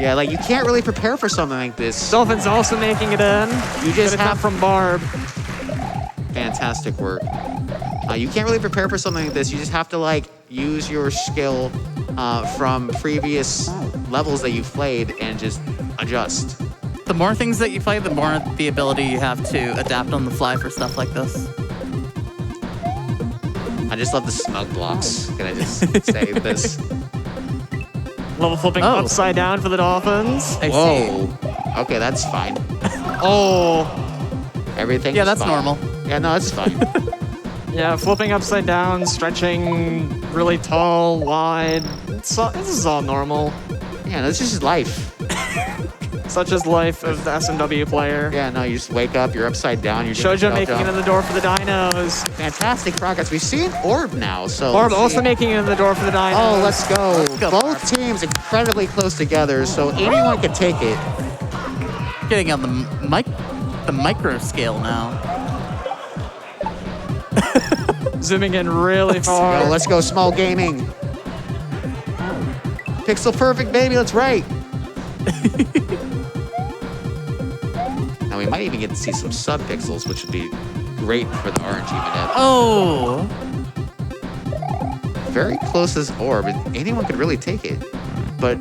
Yeah, like, you can't really prepare for something like this. Dolphin's also making it in. You just have from Barb. Fantastic work. You can't really prepare for something like this. You just have to, like, use your skill from previous levels that you've played and just adjust. The more things that you play, the more the ability you have to adapt on the fly for stuff like this. I just love the smug blocks. Can I just say this? Level flipping upside down for the Dolphins. Whoa. Okay, that's fine. Oh. Everything. Yeah, that's fine. normal. Yeah, no, that's fine. Yeah, flipping upside down, stretching really tall, wide. This is all normal. Yeah, this is just life. Such as life of the SMW player. Yeah, no, you just wake up, you're upside down, you're Shoujo making it in the door for the Dinos. Fantastic progress. We've seen Orb now, so Orb also making it in the door for the Dinos. Oh, let's go. Let's go, Both Barb. teams incredibly close together, so anyone can take it. Getting on the micro scale now. Zooming in really far. Let's go, small gaming. Pixel perfect, baby, that's right. Now we might even get to see some sub-pixels, which would be great for the RNG minute. Oh! Very close as Orb. Anyone could really take it. But,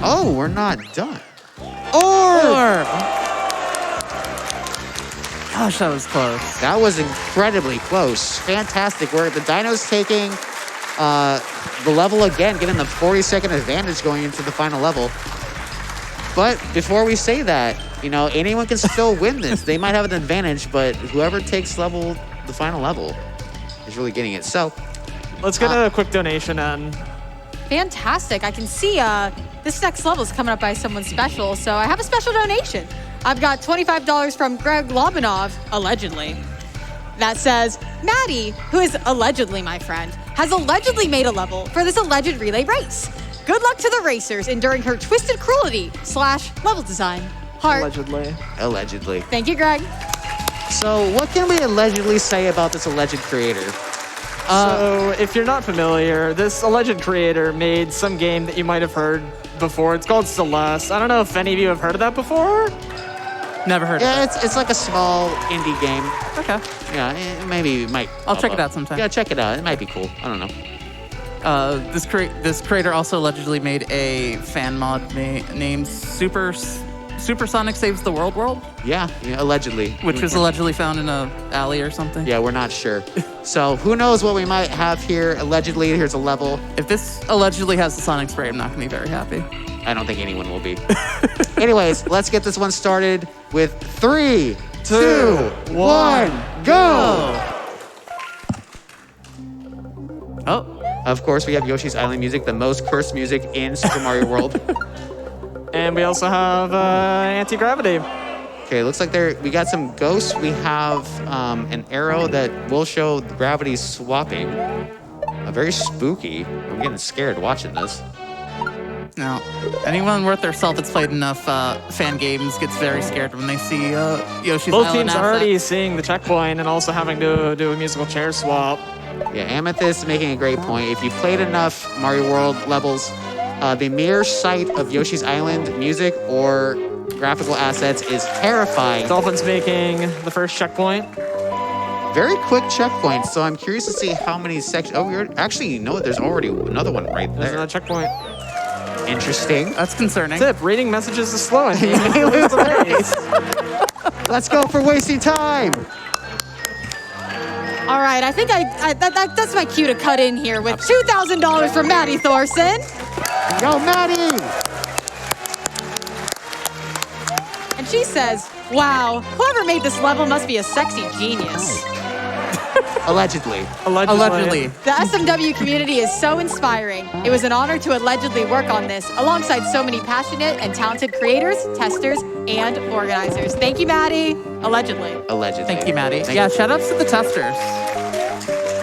oh, we're not done. Orb! Gosh, that was close. That was incredibly close. Fantastic work. The Dino's taking the level again, getting the 40-second advantage going into the final level. But before we say that, you know, anyone can still win this. They might have an advantage, but whoever takes the final level is really getting it. So Let's get a quick donation in. Fantastic. I can see this next level is coming up by someone special, so I have a special donation. I've got $25 from Greg Lobanov, allegedly. That says, Maddie, who is allegedly my friend, has allegedly made a level for this alleged relay race. Good luck to the racers enduring her twisted cruelty / level design. Heart. Allegedly. Allegedly. Thank you, Greg. So what can we allegedly say about this alleged creator? So if you're not familiar, this alleged creator made some game that you might have heard before. It's called Celeste. I don't know if any of you have heard of that before. Never heard of Yeah, it. it's like a small indie game. Okay. Yeah, maybe it might. I'll check it out sometime. Yeah, check it out. It might be cool. I don't know. This creator also allegedly made a fan mod named Supersonic Saves the World, Yeah, allegedly. which was allegedly found in a alley or something. Yeah, we're not sure. So who knows what we might have here. Allegedly, here's a level. If this allegedly has the Sonic spray, I'm not going to be very happy. I don't think anyone will be. Anyways, let's get this one started with 3, 2, 1, go! Oh, Of course, we have Yoshi's Island music, the most cursed music in Super Mario World. And we also have anti-gravity. Okay, looks like we got some ghosts. We have an arrow that will show gravity swapping. Very spooky. I'm getting scared watching this. no. Anyone worth their salt that's played enough fan games gets very scared when they see Yoshi's Both Island teams asset. are already seeing the checkpoint and also having to do a musical chair swap. Yeah, Amethyst is making a great point. If you've played enough Mario World levels, the mere sight of Yoshi's Island music or graphical assets is terrifying. Dolphin's making the first checkpoint. Very quick checkpoint, so I'm curious to see how many sections. Oh, actually, you know what? There's already another one right There's there. another checkpoint. Interesting. That's concerning. Tip, reading messages is slow. And you may lose the race. Let's go for wasting time. All right, I think that's my cue to cut in here with $2,000 from Maddie Thorson. Go, Maddie! And she says, wow, whoever made this level must be a sexy genius. Allegedly. Allegedly. The SMW community is so inspiring. It was an honor to allegedly work on this alongside so many passionate and talented creators, testers, and organizers. Thank you, Maddie. Allegedly. Allegedly. Thank you, Maddie. Thank Yeah, you. shout outs to the testers.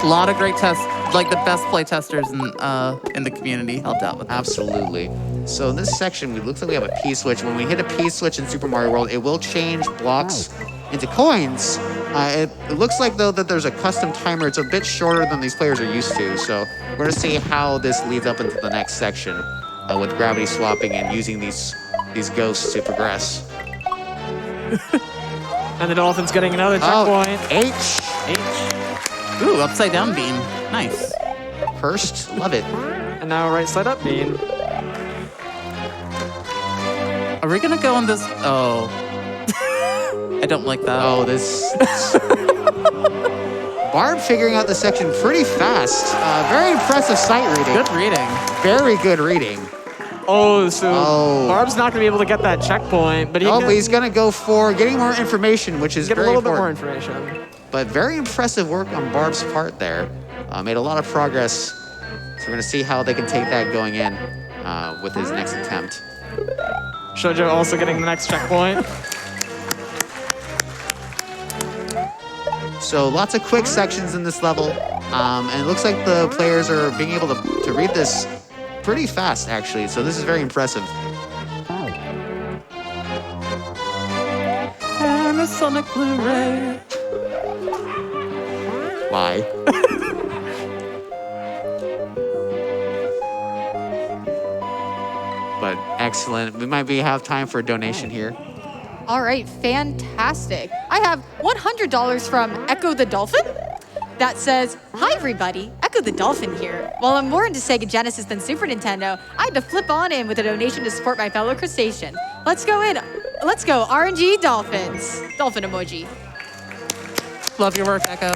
A lot of great tests, like the best play testers in the community helped out with that. Absolutely. So in this section, it looks like we have a P switch. When we hit a P switch in Super Mario World, it will change blocks into coins. It looks like, though, that there's a custom timer. It's a bit shorter than these players are used to. So we're going to see how this leads up into the next section with gravity swapping and using these ghosts to progress. And the Dolphin's getting another checkpoint. H. Ooh, upside down beam. Nice. Cursed. Love it. And now right side up beam. Are we gonna go on this? Oh. I don't like that. Oh, this... Barb figuring out the section pretty fast. Very impressive sight reading. Good reading. Very good reading. Oh, so Oh. Barb's not going to be able to get that checkpoint, but But he's going to go for getting more information, which is get a very little bit more important. information. But very impressive work on Barb's part there. Made a lot of progress. So we're going to see how they can take that going in with his next attempt. Shoujo also getting the next checkpoint. So lots of quick sections in this level. And it looks like the players are being able to read this pretty fast, actually. So this is very impressive. And a Sonic Blu-ray. Why? But excellent. We might have time for a donation here. All right, fantastic. I have $100 from Echo the Dolphin that says, hi everybody, Echo the Dolphin here. While I'm more into Sega Genesis than Super Nintendo, I had to flip on in with a donation to support my fellow crustacean. Let's go in. Let's go, RNG Dolphins. Dolphin emoji. Love your work, Echo.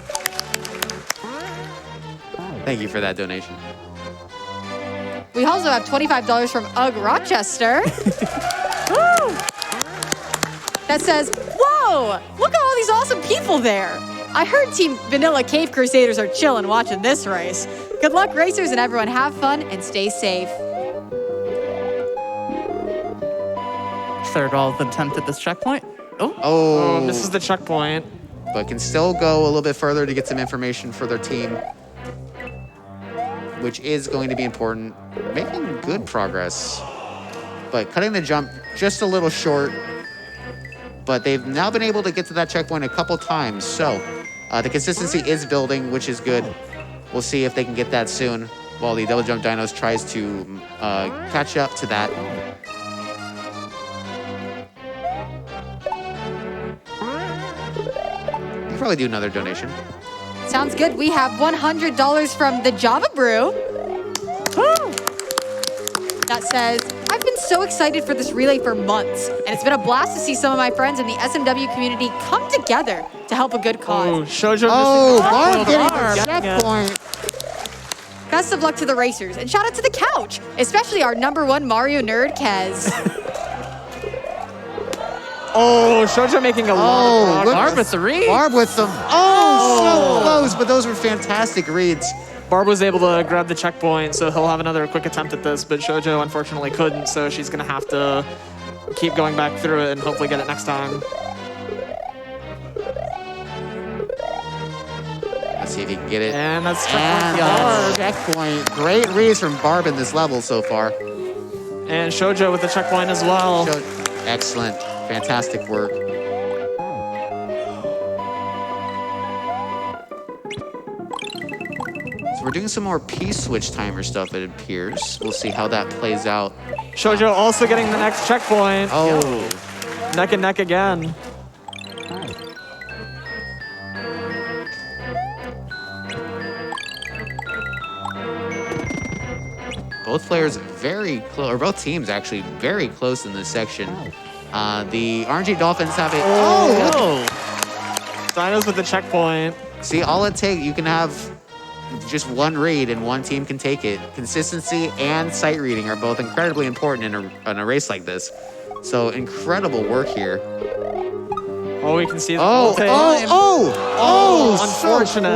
Thank you for that donation. We also have $25 from Ugg Rochester. Woo! That says, whoa, look at all these awesome people there. I heard Team Vanilla Cave Crusaders are chilling watching this race. Good luck, racers, and everyone have fun and stay safe. ThirdWall attempted this checkpoint. Oh, this is the checkpoint. But can still go a little bit further to get some information for their team, which is going to be important. Making good progress, but cutting the jump just a little short. But they've now been able to get to that checkpoint a couple times. So the consistency is building, which is good. We'll see if they can get that soon while the double jump dinos tries to catch up to that. You probably do another donation. Sounds good. We have $100 from the Java Brew. That says, I've been so excited for this relay for months, and it's been a blast to see some of my friends in the SMW community come together to help a good cause. Oh, Shoujo. Barb getting a checkpoint. Best of luck to the racers, and shout out to the couch, especially our #1 Mario nerd, Kez. Oh, Shoujo making a lot of progress. Barb with the read. Barb with them. So close, but those were fantastic reads. Barb was able to grab the checkpoint, so he'll have another quick attempt at this, but Shoujo unfortunately couldn't, so she's going to have to keep going back through it and hopefully get it next time. Let's see if he can get it. And that's And checkpoint. checkpoint. Great reads from Barb in this level so far. And Shoujo with the checkpoint as well. Excellent. Fantastic work. So we're doing some more P-switch timer stuff, it appears. We'll see how that plays out. Shoujo also getting the next checkpoint. Oh. Neck and neck again. Both players very close, or both teams actually very close in this section. The RNG Dolphins have it. Dinos with the checkpoint. See, all it takes, you can have just one read and one team can take it. Consistency and sight reading are both incredibly important in a race like this. So incredible work here. Oh, we can see the Unfortunate.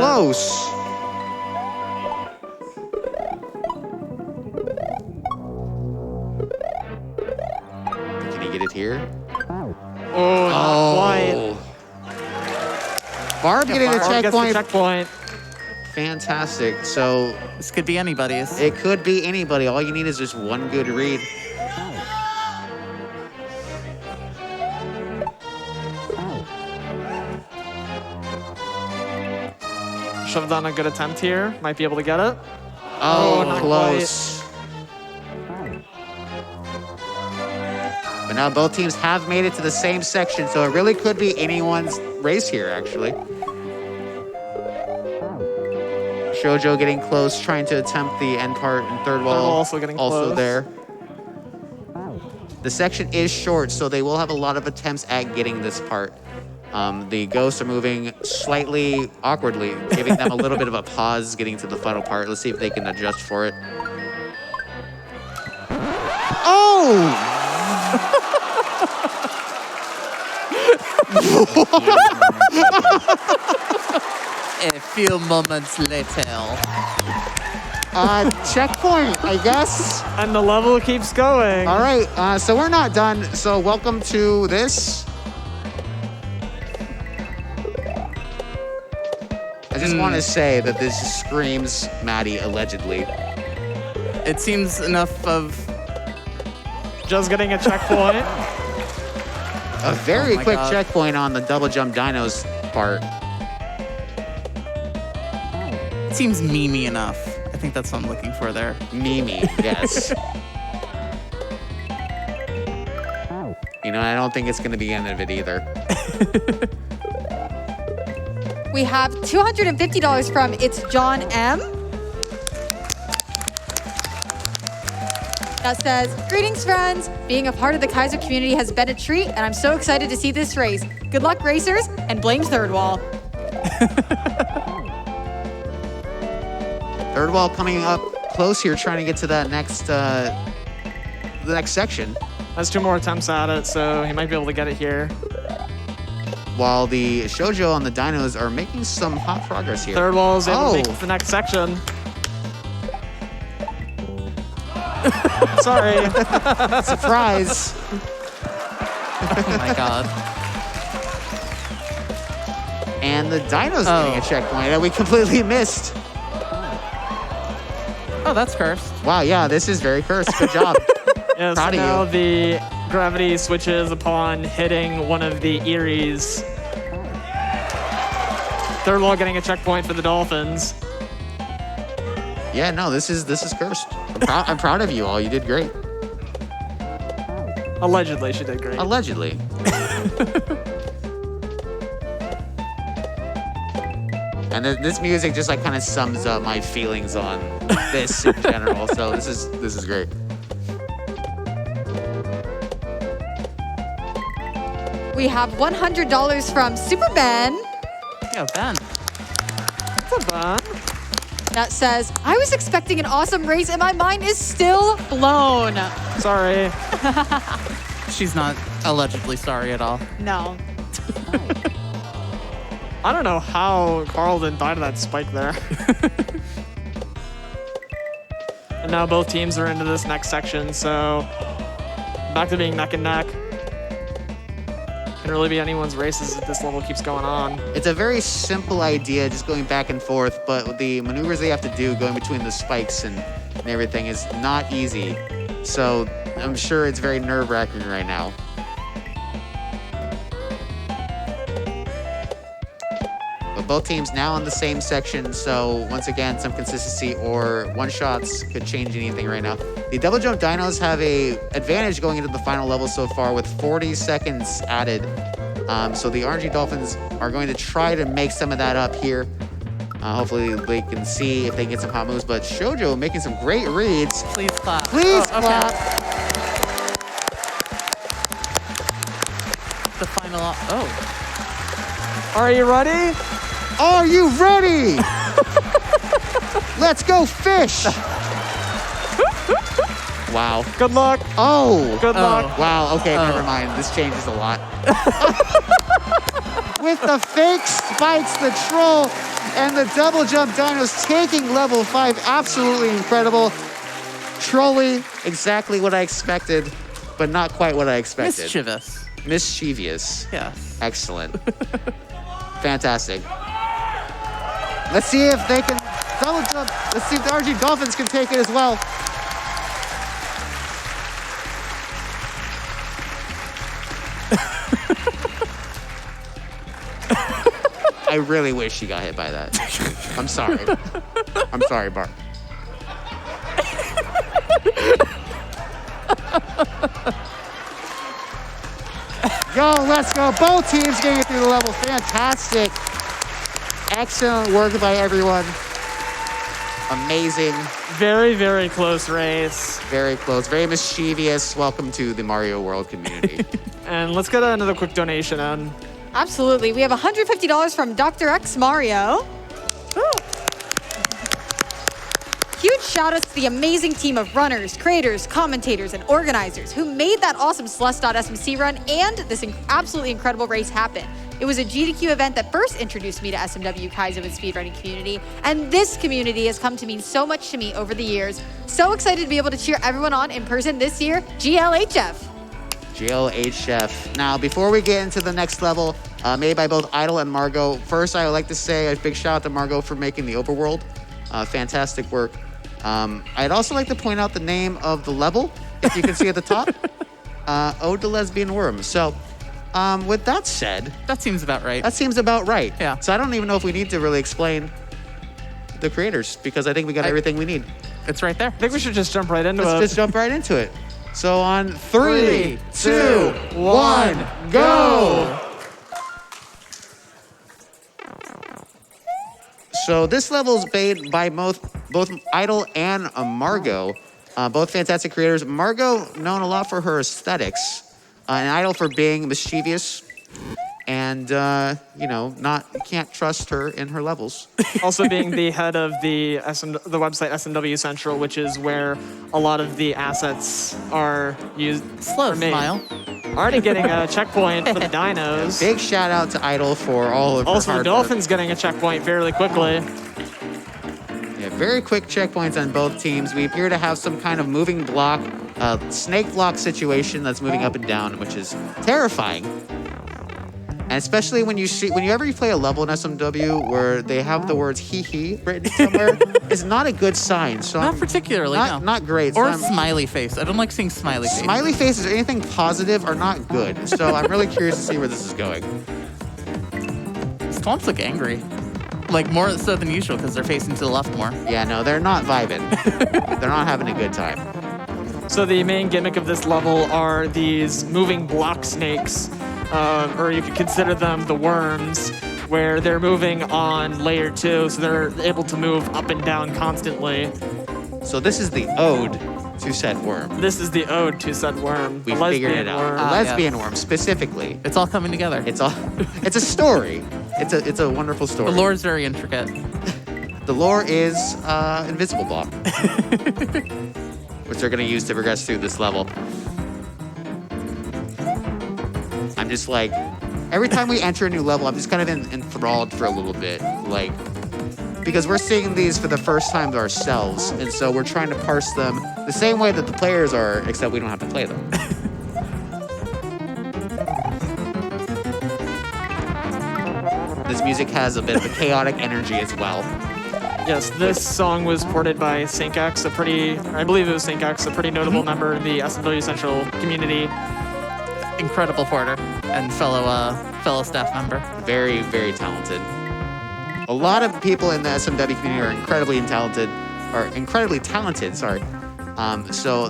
So close. Can he get it here? Oh, not quite. Barb getting Barb a gets the checkpoint. checkpoint. Fantastic. So This could be anybody's. it could be anybody. All you need is just one good read. Shoved on a good attempt here. Might be able to get it. Oh, not close. But now both teams have made it to the same section, so it really could be anyone's race here, actually. Shoujo getting close, trying to attempt the end part, and ThirdWall also getting close. there. The section is short, so they will have a lot of attempts at getting this part. The ghosts are moving slightly awkwardly, giving them a little bit of a pause getting to the final part. Let's see if they can adjust for it. Oh! A few moments later. Checkpoint, I guess. And the level keeps going. All right, so we're not done. So welcome to this. I just want to say that this screams Maddie, allegedly. It seems enough of... Just getting a checkpoint. A very my quick God. checkpoint on the double jump dinos part. It seems memey enough. I think that's what I'm looking for there. Mimi, yes. You know, I don't think it's going to be the end of it either. We have $250 from It's John M. That says, greetings friends. Being a part of the Kaiser community has been a treat and I'm so excited to see this race. Good luck racers and blame ThirdWall. ThirdWall coming up close here, trying to get to that next, the next section. Has 2 more attempts at it, so he might be able to get it here. While the Shoujo on the dinos are making some hot progress here. ThirdWall is able to make it Oh. to the next section. Sorry. Surprise. Oh my god. And the Dino's getting a checkpoint that we completely missed. Oh, that's cursed. Wow, yeah, this is very cursed. Good job. Yes, Proud of now you. the gravity switches upon hitting one of the Eries. ThirdWall getting a checkpoint for the Dolphins. Yeah, no, this is cursed. I'm proud of you all. You did great. Allegedly, she did great. Allegedly. And this music just like kind of sums up my feelings on this in general. So this is great. We have $100 from Super Ben. Yeah, Ben. What's up, Ben? That says, I was expecting an awesome race and my mind is still blown. Sorry. She's not allegedly sorry at all. No. I don't know how Carl didn't die to that spike there. And now both teams are into this next section, so back to being neck and neck. Can really be anyone's races if this level keeps going on. It's a very simple idea, just going back and forth, but the maneuvers they have to do going between the spikes and everything is not easy. So I'm sure it's very nerve-wracking right now. But both teams now in the same section, so once again, some consistency or one-shots could change anything right now. The double jump dinos have a advantage going into the final level so far with 40 seconds added. So the RNG Dolphins are going to try to make some of that up here. Hopefully they can see if they can get some hot moves, but Shoujo making some great reads. Please clap. Please Oh, okay. clap. The final. Oh. Are you ready? Are you ready? Let's go fish. Wow. Good luck. Oh. Good luck. Wow, okay, never mind. This changes a lot. With the fake spikes, the troll, and the double jump dinos taking level 5. Absolutely incredible. Trolly, exactly what I expected, but not quite what I expected. Mischievous. Mischievous. Yes. Excellent. Fantastic. Let's see if they can double jump. Let's see if the RG Dolphins can take it as well. I really wish she got hit by that. I'm sorry. I'm sorry, Bart. Go, let's go. Both teams getting it through the level. Fantastic. Excellent work by everyone. Amazing. Very, very close race. Very close. Very mischievous. Welcome to the Mario World community. And let's get another quick donation in. Absolutely. We have $150 from Dr. X Mario. Huge shout outs to the amazing team of runners, creators, commentators, and organizers who made that awesome Celeste.smc run and this absolutely incredible race happen. It was a GDQ event that first introduced me to SMW Kaizo and speedrunning community, and this community has come to mean so much to me over the years. So excited to be able to cheer everyone on in person this year. GLHF. GLHF. Now, before we get into the next level, made by both Idle and Margot, first I would like to say a big shout out to Margot for making the overworld. Fantastic work. I'd also like to point out the name of the level, if you can see at the top. Ode to Lesbian Worm. So, with that said... That seems about right. That seems about right. Yeah. So I don't even know if we need to really explain the creators, because I think we got everything we need. It's right there. I think we should just jump right into Let's it. just jump right into it. So on 3, 2, 1, go! So this level is made by both Idle and Margot, both fantastic creators. Margot known a lot for her aesthetics, and Idle for being mischievous, and you know, you can't trust her in her levels. Also being the head of the website SMW Central, which is where a lot of the assets are used. Slow smile. Already getting a checkpoint for the dinos. Big shout out to Idle for all of her Also, the hard Dolphins getting a checkpoint fairly quickly. work. Yeah, Very quick checkpoints on both teams. We appear to have some kind of moving block, snake block situation that's moving up and down, which is terrifying. And especially whenever you play a level in SMW where they have the words "hee hee" written somewhere, it's not a good sign. So Not particularly, no. not great. Or So smiley face. I don't like seeing smiley face. smiley faces or anything positive are not good. So I'm really curious to see where this is going. Swamps look angry. Like more so than usual because they're facing to the left more. Yeah, no, they're not vibing. They're not having a good time. So the main gimmick of this level are these moving block snakes, or you could consider them the worms, where they're moving on layer 2, so they're able to move up and down constantly. So this is the ode to said worm. This is the ode to said worm. We the figured it out. worm. A lesbian worm, specifically. It's all coming together. It's a story. It's a wonderful story. The lore is very intricate. The lore is invisible block, which they're going to use to progress through this level. I'm just like, every time we enter a new level, I'm just kind of enthralled for a little bit, like, because we're seeing these for the first time ourselves, and so we're trying to parse them the same way that the players are, except we don't have to play them. This music has a bit of a chaotic energy as well. Yes, this song was ported by Syncax, I believe it was Syncax, a pretty notable member in the SMW Central community. Incredible porter and fellow staff member. Very, very talented. A lot of people in the SMW community are incredibly talented, sorry. So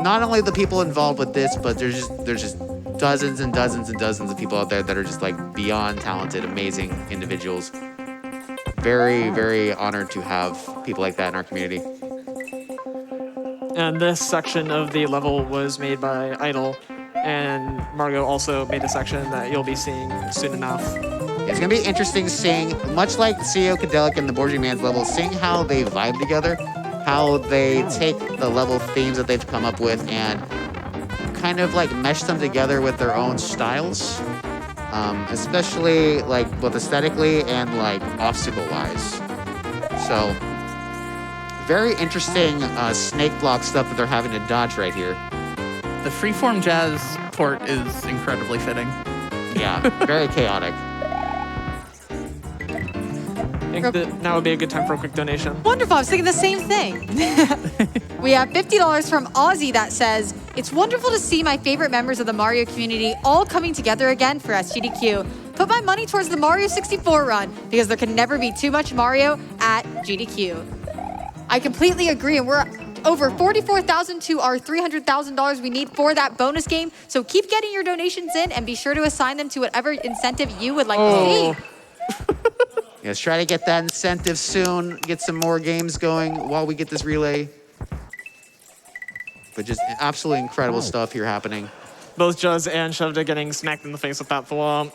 not only the people involved with this, but there's just dozens and dozens and dozens of people out there that are just like beyond talented, amazing individuals. Very, very honored to have people like that in our community. And this section of the level was made by Idle, and Margot also made a section that you'll be seeing soon enough. It's going to be interesting seeing, much like kezcade and the Borgia Man's level, seeing how they vibe together, how they take the level themes that they've come up with and kind of like mesh them together with their own styles, especially like both aesthetically and like obstacle-wise. So very interesting snake block stuff that they're having to dodge right here. The freeform jazz port is incredibly fitting. Yeah, very chaotic. I think that now would be a good time for a quick donation. Wonderful. I was thinking the same thing. We have $50 from Ozzy that says, "It's wonderful to see my favorite members of the Mario community all coming together again for SGDQ. Put my money towards the Mario 64 run because there can never be too much Mario at GDQ." I completely agree, and we're over $44,000 to our $300,000 we need for that bonus game. So keep getting your donations in and be sure to assign them to whatever incentive you would like to see. Let's try to get that incentive soon, get some more games going while we get this relay. But just absolutely incredible stuff here happening. Both Juz and Shovda getting smacked in the face with that thwomp.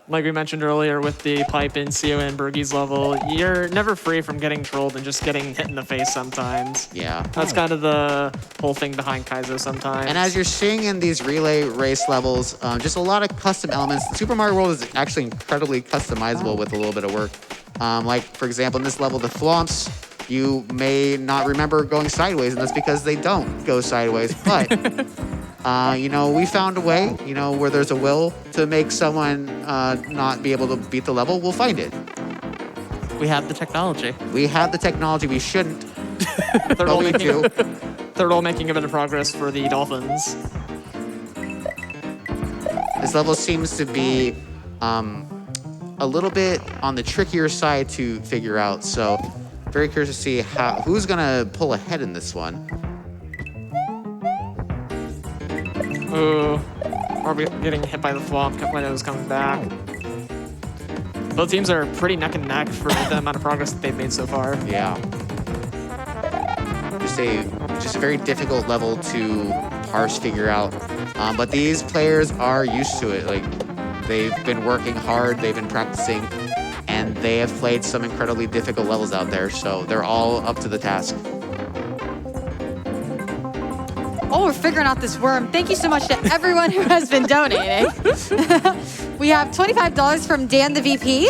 Like we mentioned earlier with the pipe in CO and Bergie's level, you're never free from getting trolled and just getting hit in the face sometimes. Yeah. That's kind of the whole thing behind Kaizo sometimes. And as you're seeing in these relay race levels, just a lot of custom elements. Super Mario World is actually incredibly customizable with a little bit of work. Like, for example, in this level, the thwomps, you may not remember going sideways, and that's because they don't go sideways. But, you know, we found a way, you know, where there's a will to make someone not be able to beat the level, we'll find it. We have the technology. We have the technology. We shouldn't. They're we do. all making a bit of progress for the Dolphins. This level seems to be a little bit on the trickier side to figure out. So very curious to see who's gonna pull ahead in this one. Ooh, are we getting hit by the thwomp when it was coming back? Both teams are pretty neck and neck for the amount of progress that they've made so far. Yeah. Just a very difficult level to parse, figure out. But these players are used to it. Like, they've been working hard, they've been practicing, and they have played some incredibly difficult levels out there. So they're all up to the task. Oh, we're figuring out this worm. Thank you so much to everyone who has been donating. We have $25 from Dan the VP.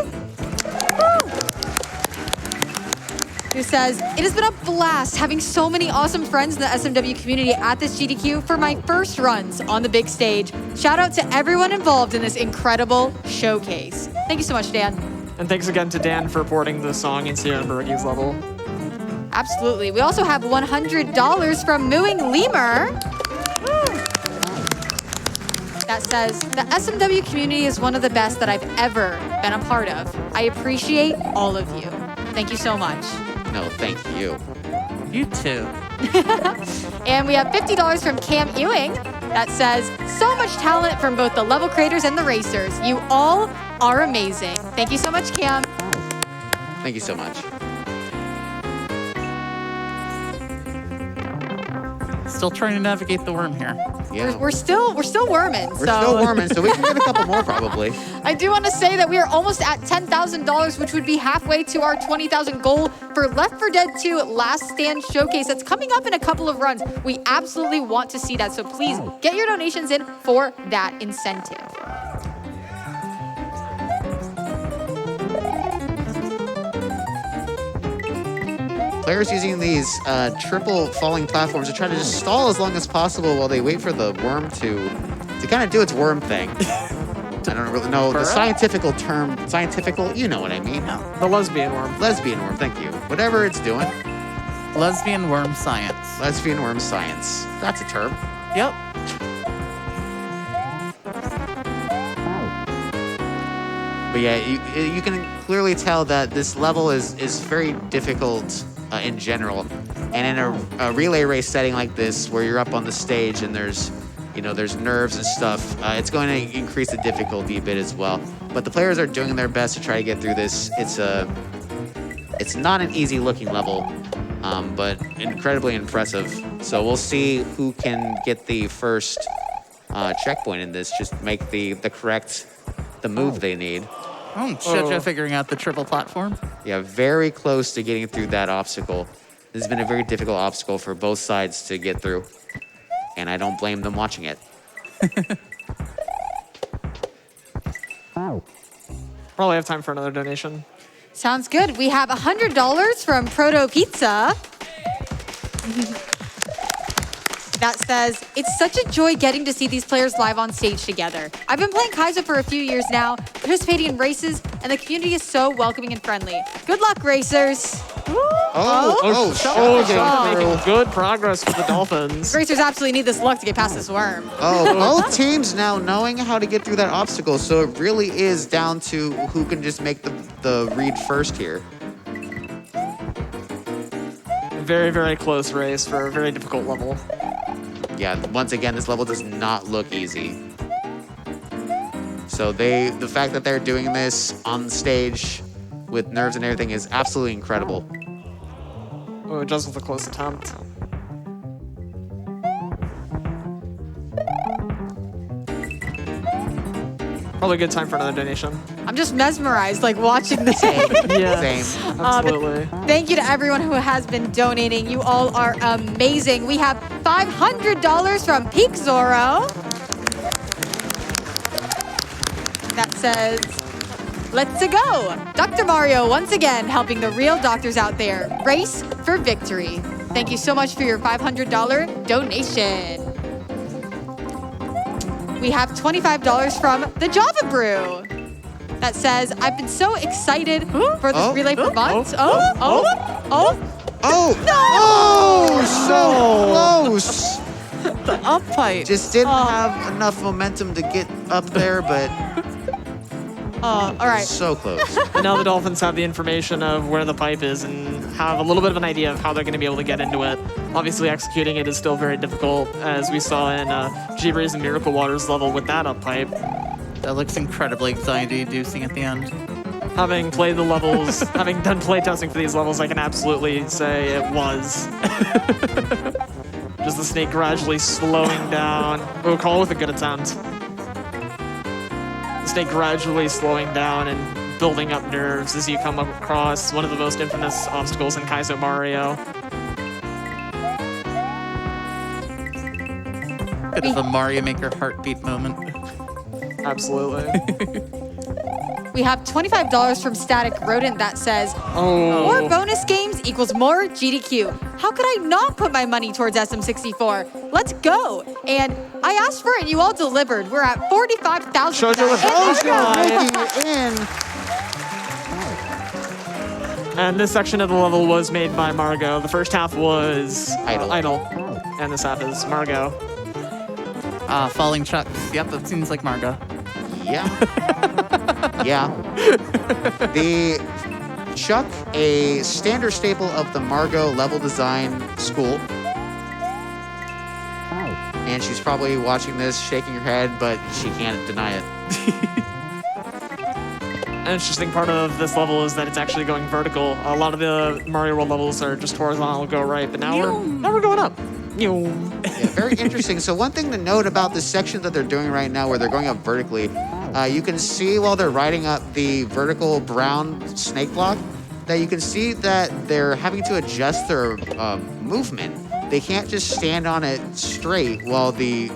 who says, it has been a blast having so many awesome friends in the SMW community at this GDQ for my first runs on the big stage. Shout out to everyone involved in this incredible showcase. Thank you so much, Dan. And thanks again to Dan for porting the song into Bergie's level. Absolutely. We also have $100 from Mooing Lemur. That says, the SMW community is one of the best that I've ever been a part of. I appreciate all of you. Thank you so much. No, thank you. You too. And we have $50 from Cam Ewing. That says, so much talent from both the level creators and the racers. You all are amazing. Thank you so much, Cam. Thank you so much. Still trying to navigate the worm here. Yeah. We're still worming. We're still worming, so we can get a couple more probably. I do want to say that we are almost at $10,000, which would be halfway to our 20,000 goal for Left 4 Dead 2 Last Stand Showcase. That's coming up in a couple of runs. We absolutely want to see that, so please get your donations in for that incentive. Players using these triple falling platforms to try to just stall as long as possible while they wait for the worm to kind of do its worm thing. I don't really know the scientifical term. Scientifical, you know what I mean. The lesbian worm. Lesbian worm, thank you. Whatever it's doing. Lesbian worm science. Lesbian worm science. That's a term. Yep. But yeah, you can clearly tell that this level is very difficult in general. And in a relay race setting like this, where you're up on the stage and there's nerves and stuff, it's going to increase the difficulty a bit as well. But the players are doing their best to try to get through this. It's not an easy looking level, but incredibly impressive. So we'll see who can get the first checkpoint in this. Just make the move they need. Oh, Shoujo figuring out the triple platform. Yeah, very close to getting through that obstacle. This has been a very difficult obstacle for both sides to get through. And I don't blame them watching it. Probably have time for another donation. Sounds good. We have $100 from Proto Pizza. That says, it's such a joy getting to see these players live on stage together. I've been playing Kaizo for a few years now, participating in races, and the community is so welcoming and friendly. Good luck, racers. Making good progress with the Dolphins. Racers absolutely need this luck to get past this worm. Both teams now knowing how to get through that obstacle, so it really is down to who can just make the read first here. Very, very close race for a very difficult level. Yeah, once again, this level does not look easy. So the fact that they're doing this on stage with nerves and everything is absolutely incredible. Oh, it does with a close attempt. Probably a good time for another donation. I'm just mesmerized, like, watching this. Yeah, Same. absolutely. Thank you to everyone who has been donating. You all are amazing. We have $500 from Peak Zorro. That says, let's go. Dr. Mario, once again, helping the real doctors out there. Race for victory. Thank you so much for your $500 donation. We have $25 from the Java Brew. That says, I've been so excited for this relay for months. No! So close! The up pipe. Just didn't have enough momentum to get up there, but all right. so close. And now the Dolphins have the information of where the pipe is and have a little bit of an idea of how they're going to be able to get into it. Obviously, executing it is still very difficult, as we saw in G-Breeze and Miracle Waters level with that up pipe. That looks incredibly anxiety-inducing at the end. Having played the levels, having done playtesting for these levels, I can absolutely say it was. Just the snake gradually slowing down. Oh, call with a good attempt. The snake gradually slowing down and building up nerves as you come across one of the most infamous obstacles in Kaizo Mario. Bit of a Mario Maker heartbeat moment. Absolutely. We have $25 from Static Rodent that says, Oh. more bonus games equals more GDQ. How could I not put my money towards SM64? Let's go. And I asked for it, and you all delivered. We're at 45,000. Shoujo with Making it in. And this section of the level was made by Margot. The first half was Idle. And this half is Margot. Falling chucks. Yep, that seems like Margot. Yeah. Yeah. The Chuck, a standard staple of the Margot level design school. And she's probably watching this, shaking her head, but she can't deny it. An interesting part of this level is that it's actually going vertical. A lot of the Mario World levels are just horizontal, go right, but now we're going up. Yeah, very interesting. So one thing to note about this section that they're doing right now where they're going up vertically, you can see while they're riding up the vertical brown snake block that you can see that they're having to adjust their movement. They can't just stand on it straight while the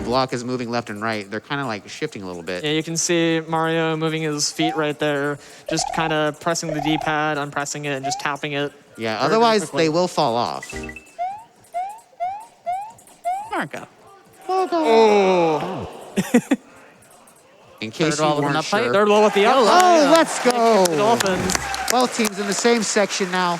block is moving left and right. They're kind of like shifting a little bit. Yeah, you can see Mario moving his feet right there, just kind of pressing the D-pad, unpressing it, and just tapping it. Yeah, otherwise they will fall off. Margot. Oh. In case Third wall you with an weren't up height. sure. Third wall with the up. Oh, let's go. The Dolphins. Both teams in the same section now.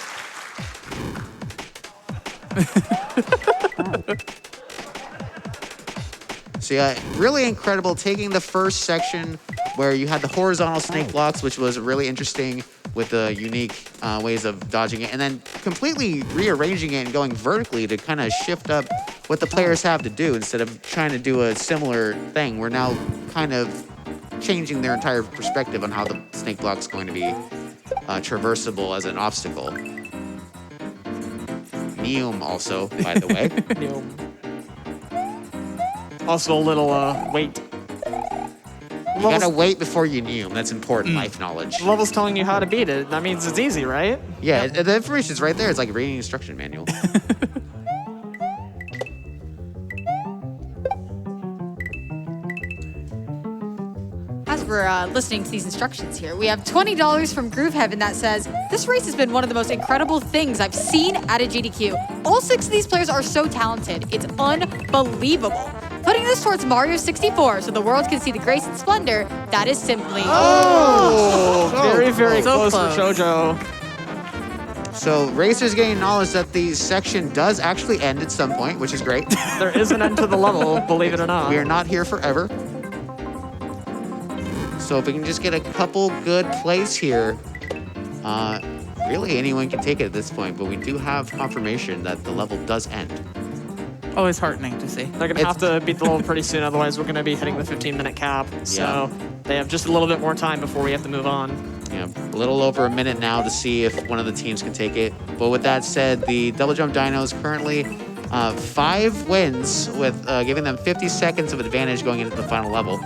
So yeah, really incredible taking the first section where you had the horizontal snake blocks, which was really interesting with the unique ways of dodging it, and then completely rearranging it and going vertically to kind of shift up what the players have to do instead of trying to do a similar thing. We're now kind of changing their entire perspective on how the snake block's going to be traversable as an obstacle. Neum also, by the way. Also a little weight. You gotta wait before you neum. That's important life knowledge. The level's telling you how to beat it. That means it's easy, right? Yeah, the information's right there. It's like reading an instruction manual. As we're listening to these instructions here, we have $20 from Groove Heaven that says, this race has been one of the most incredible things I've seen at a GDQ. All 6 of these players are so talented. It's unbelievable. Putting this towards Mario 64 so the world can see the grace and splendor, that is simply... Very, very So close for Shoujo. So Racer's getting knowledge that the section does actually end at some point, which is great. There is an end to the level, believe it or not. We are not here forever. So if we can just get a couple good plays here, really anyone can take it at this point, but we do have confirmation that the level does end. Always heartening to see. They're going to have to beat the level pretty soon, otherwise we're going to be hitting the 15-minute cap. So they have just a little bit more time before we have to move on. Yeah, a little over a minute now to see if one of the teams can take it. But with that said, the Double Jump Dinos currently 5 wins with giving them 50 seconds of advantage going into the final level.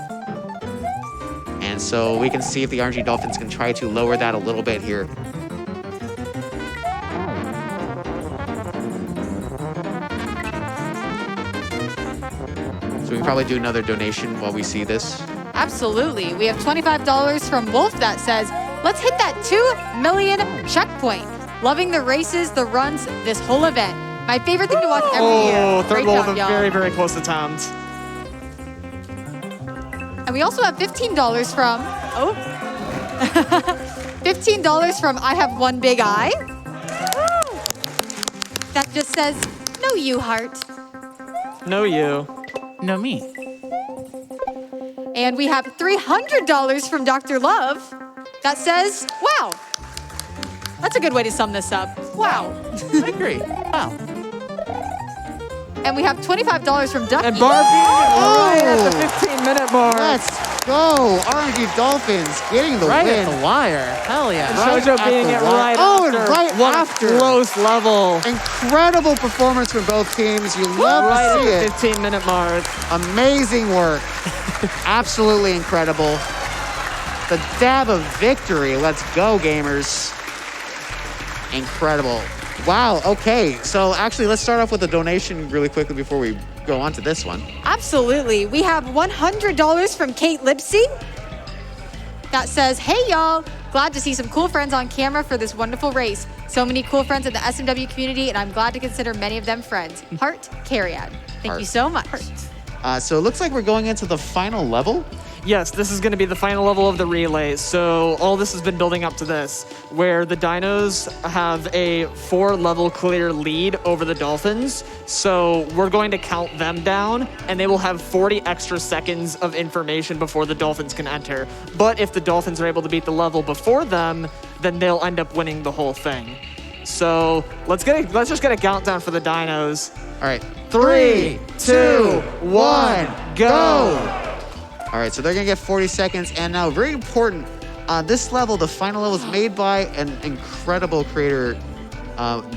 And so we can see if the RNG Dolphins can try to lower that a little bit here. So we can probably do another donation while we see this. Absolutely. We have $25 from Wolf that says, let's hit that 2 million checkpoint. Loving the races, the runs, this whole event. My favorite thing to watch every year. Third Great wall job, with a y'all. very, very close to timed. And we also have $15 from, $15 from I Have One Big Eye. That just says, no you, heart. No you. No me. And we have $300 from Dr. Love that says, wow. That's a good way to sum this up. Wow. I agree. Wow. And we have $25 from Ducky. And Barbarian right at the 15-minute mark. Let's go! RNG Dolphins getting the Right win. at the wire. Hell yeah. Shoujo beating it right Oh, and after. right What after. a close level. Incredible performance from both teams. You love Right to see at it. the 15-minute mark. Amazing work. Absolutely incredible. The dab of victory. Let's go, gamers. Incredible. Wow, okay. So actually, let's start off with a donation really quickly before we go on to this one. Absolutely. We have $100 from Kate Lipsy that says, hey y'all, glad to see some cool friends on camera for this wonderful race. So many cool friends in the SMW community, and I'm glad to consider many of them friends. Heart, Cariad. Thank you so much. So it looks like we're going into the final level. Yes, this is going to be the final level of the relay. So all this has been building up to this, where the dinos have a 4-level clear lead over the dolphins. So we're going to count them down, and they will have 40 extra seconds of information before the dolphins can enter. But if the dolphins are able to beat the level before them, then they'll end up winning the whole thing. So let's just get a countdown for the dinos. All right. 3, 2, 1, go! All right, so they're gonna get 40 seconds. And now, very important, this level, the final level, is made by an incredible creator,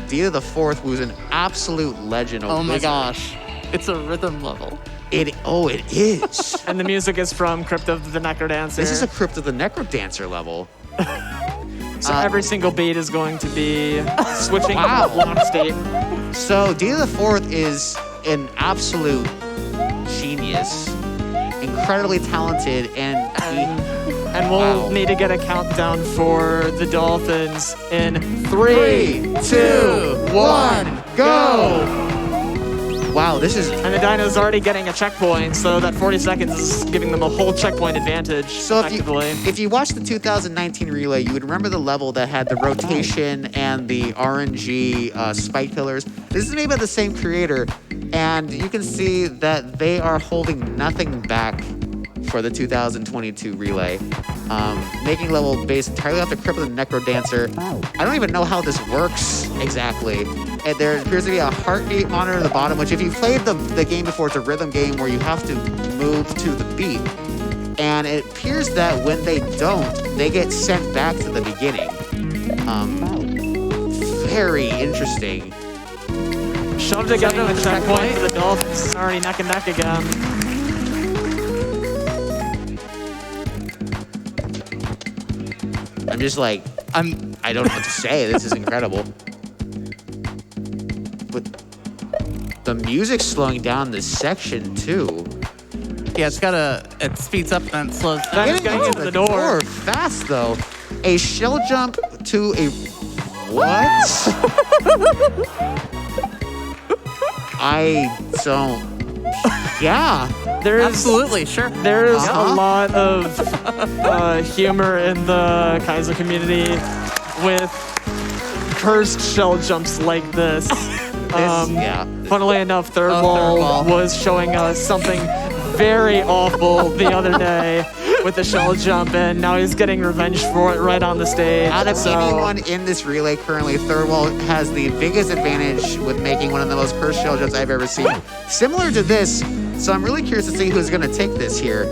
Dia the Fourth, who's an absolute legend. Oh my gosh, it's a rhythm level. It is. And the music is from Crypt of the Necrodancer. This is a Crypt of the Necrodancer level. So every single beat is going to be switching Wow. lock state. So Dia the Fourth is an absolute genius, incredibly talented, And we'll need to get a countdown for the dolphins in 3, 2, 1, go! Wow, this is... And the dino's already getting a checkpoint, so that 40 seconds is giving them a whole checkpoint advantage, So effectively. if you watched the 2019 relay, you would remember the level that had the rotation and the RNG spike pillars. This is made by the same creator, and you can see that they are holding nothing back for the 2022 relay. Making level based entirely off the Crypt of the Necrodancer. I don't even know how this works exactly. And there appears to be a heartbeat monitor at the bottom, which if you played the game before, it's a rhythm game where you have to move to the beat. And it appears that when they don't, they get sent back to the beginning. Very interesting. Shovda getting the checkpoint for the dolphins is already neck and neck again. I'm just like, I don't know what to say. This is incredible. But the music's slowing down this section too. Yeah, it speeds up and then it slows down. Then it's getting into the door. Fast though. A shell jump to a what? I don't. Yeah. There's Absolutely, sure. There's a lot of humor in the Kaiser community with cursed shell jumps like this. Funnily enough, ThirdWall was showing us something very awful the other day with the shell jump, and now he's getting revenge for it right on the stage. Out of anyone in this relay currently, ThirdWall has the biggest advantage with making one of the most cursed shell jumps I've ever seen. Similar to this, so I'm really curious to see who's going to take this here.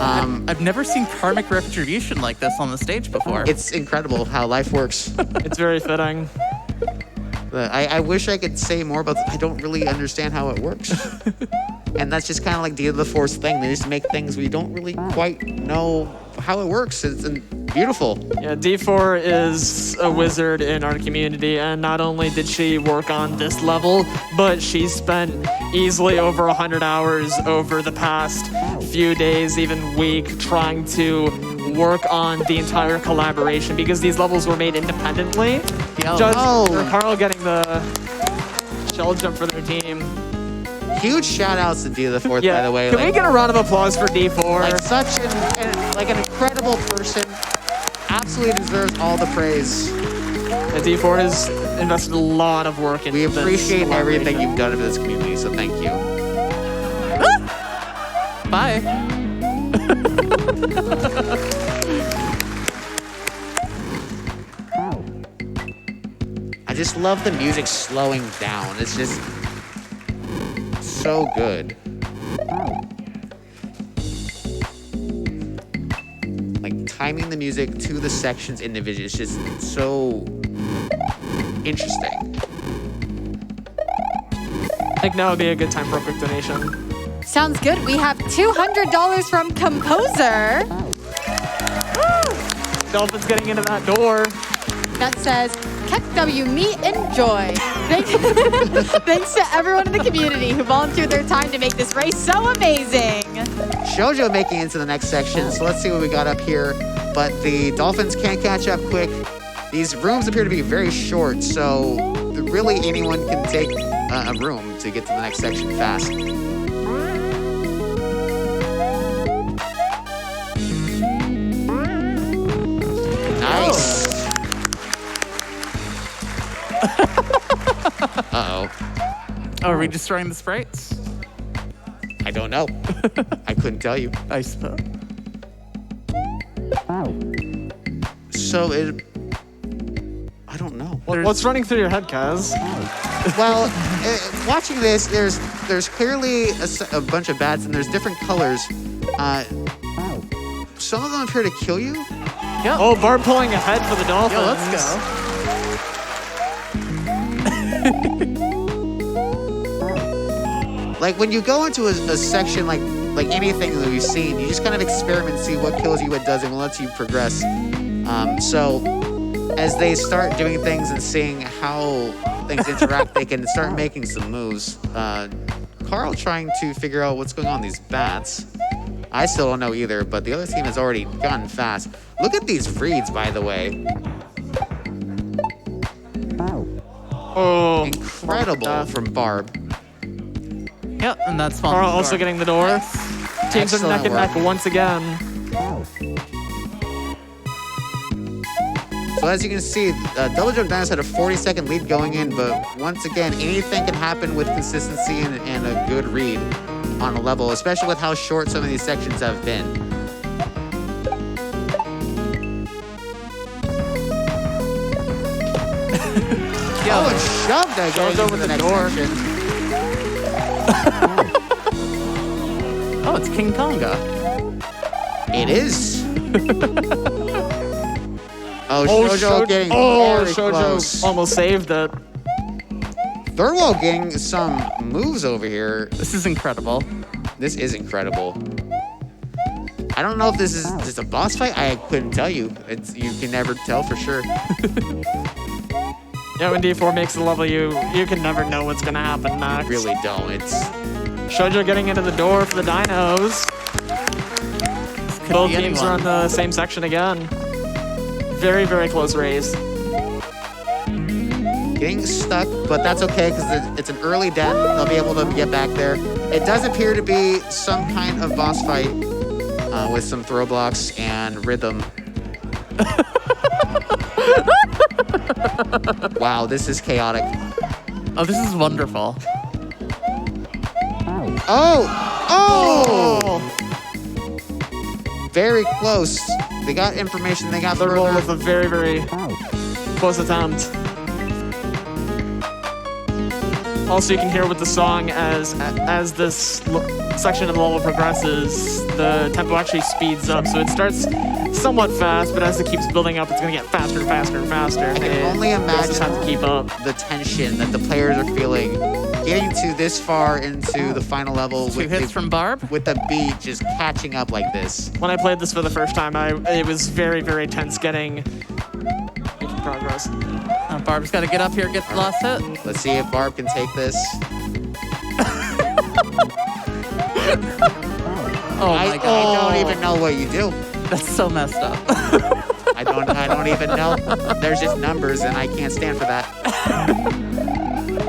I've never seen karmic retribution like this on the stage before. It's incredible how life works. It's very fitting. I wish I could say more, but I don't really understand how it works. And that's just kind of like Dia the Fourth's thing. They just make things we don't really quite know how it works. It's beautiful. Yeah, D4 is a wizard in our community, and not only did she work on this level, but she spent easily over 100 hours over the past few days, even week, trying to work on the entire collaboration because these levels were made independently. Carl getting the shell jump for their team. Huge shout outs to Dia the Fourth, by the way. Can we get a round of applause for D4? Like such an incredible person. Absolutely deserves all the praise. D4 has invested a lot of work into this. We appreciate everything you've done for this community, so thank you. Bye. I just love the music slowing down. It's just so good. Like timing the music to the sections individually is just so interesting. I think now would be a good time for a quick donation. Sounds good. We have $200 from Composer. Dolphin's getting into that door. That says, KEKW, meet, enjoy. Thanks to everyone in the community who volunteered their time to make this race so amazing. Shoujo making it into the next section, so let's see what we got up here. but the Dolphins can't catch up quick. These rooms appear to be very short, so really anyone can take a room to get to the next section fast. Nice. Uh-oh. Oh, are we destroying the sprites? I don't know. I couldn't tell you. I suppose. So I don't know. What's running through your head, Kez? Well, watching this, there's clearly a bunch of bats, and there's different colors. Some of them appear to kill you. Yep. Oh, Barb pulling ahead for the Dolphins. Yo, let's go. Like when you go into a section like anything that we've seen, you just kind of experiment and see what kills you, what doesn't, what lets you progress. So as they start doing things and seeing how things interact, they can start making some moves. Carl trying to figure out what's going on with these bats. I still don't know either, but the other team has already gotten fast. Look at these reads, by the way. Oh, Incredible from Barb. Yep, and that's fun. Carl also getting the door. Teams are neck and neck once again. So as you can see, Double Jump Dinos had a 40-second lead going in, but once again, anything can happen with consistency and a good read on a level, especially with how short some of these sections have been. Oh, and Shovda goes over the next section. Oh, it's King Konga. It is. Oh, Shoujo getting very Shoujo close. almost saved it. ThirdWall getting some moves over here. This is incredible. This is incredible. I don't know if this is just a boss fight. I couldn't tell you. You can never tell for sure. Yeah, when D4 makes the level, you can never know what's gonna happen next. You really don't. It's Shoujo getting into the door for the dinos. Both teams are on the same section again. Very, very close race. getting stuck, but that's okay because it's an early death. They'll be able to get back there. It does appear to be some kind of boss fight with some throw blocks and rhythm. Wow, this is chaotic. Oh, this is wonderful. Oh! Oh! Very close. They got information. They got ThirdWall with a very, very close attempt. Also, you can hear with the song as this section of the level progresses, the tempo actually speeds up. So it starts somewhat fast, but as it keeps building up, it's going to get faster and faster and faster. I can only imagine have to keep up the tension that the players are feeling getting to this far into the final level Two hits from Barb with the beat just catching up like this. When I played this for the first time, it was very, very tense making progress. Barb's got to get up here and get the last hit. Let's see if Barb can take this. Oh my God. I don't even know what you do. That's so messed up. I don't even know. There's just numbers and I can't stand for that.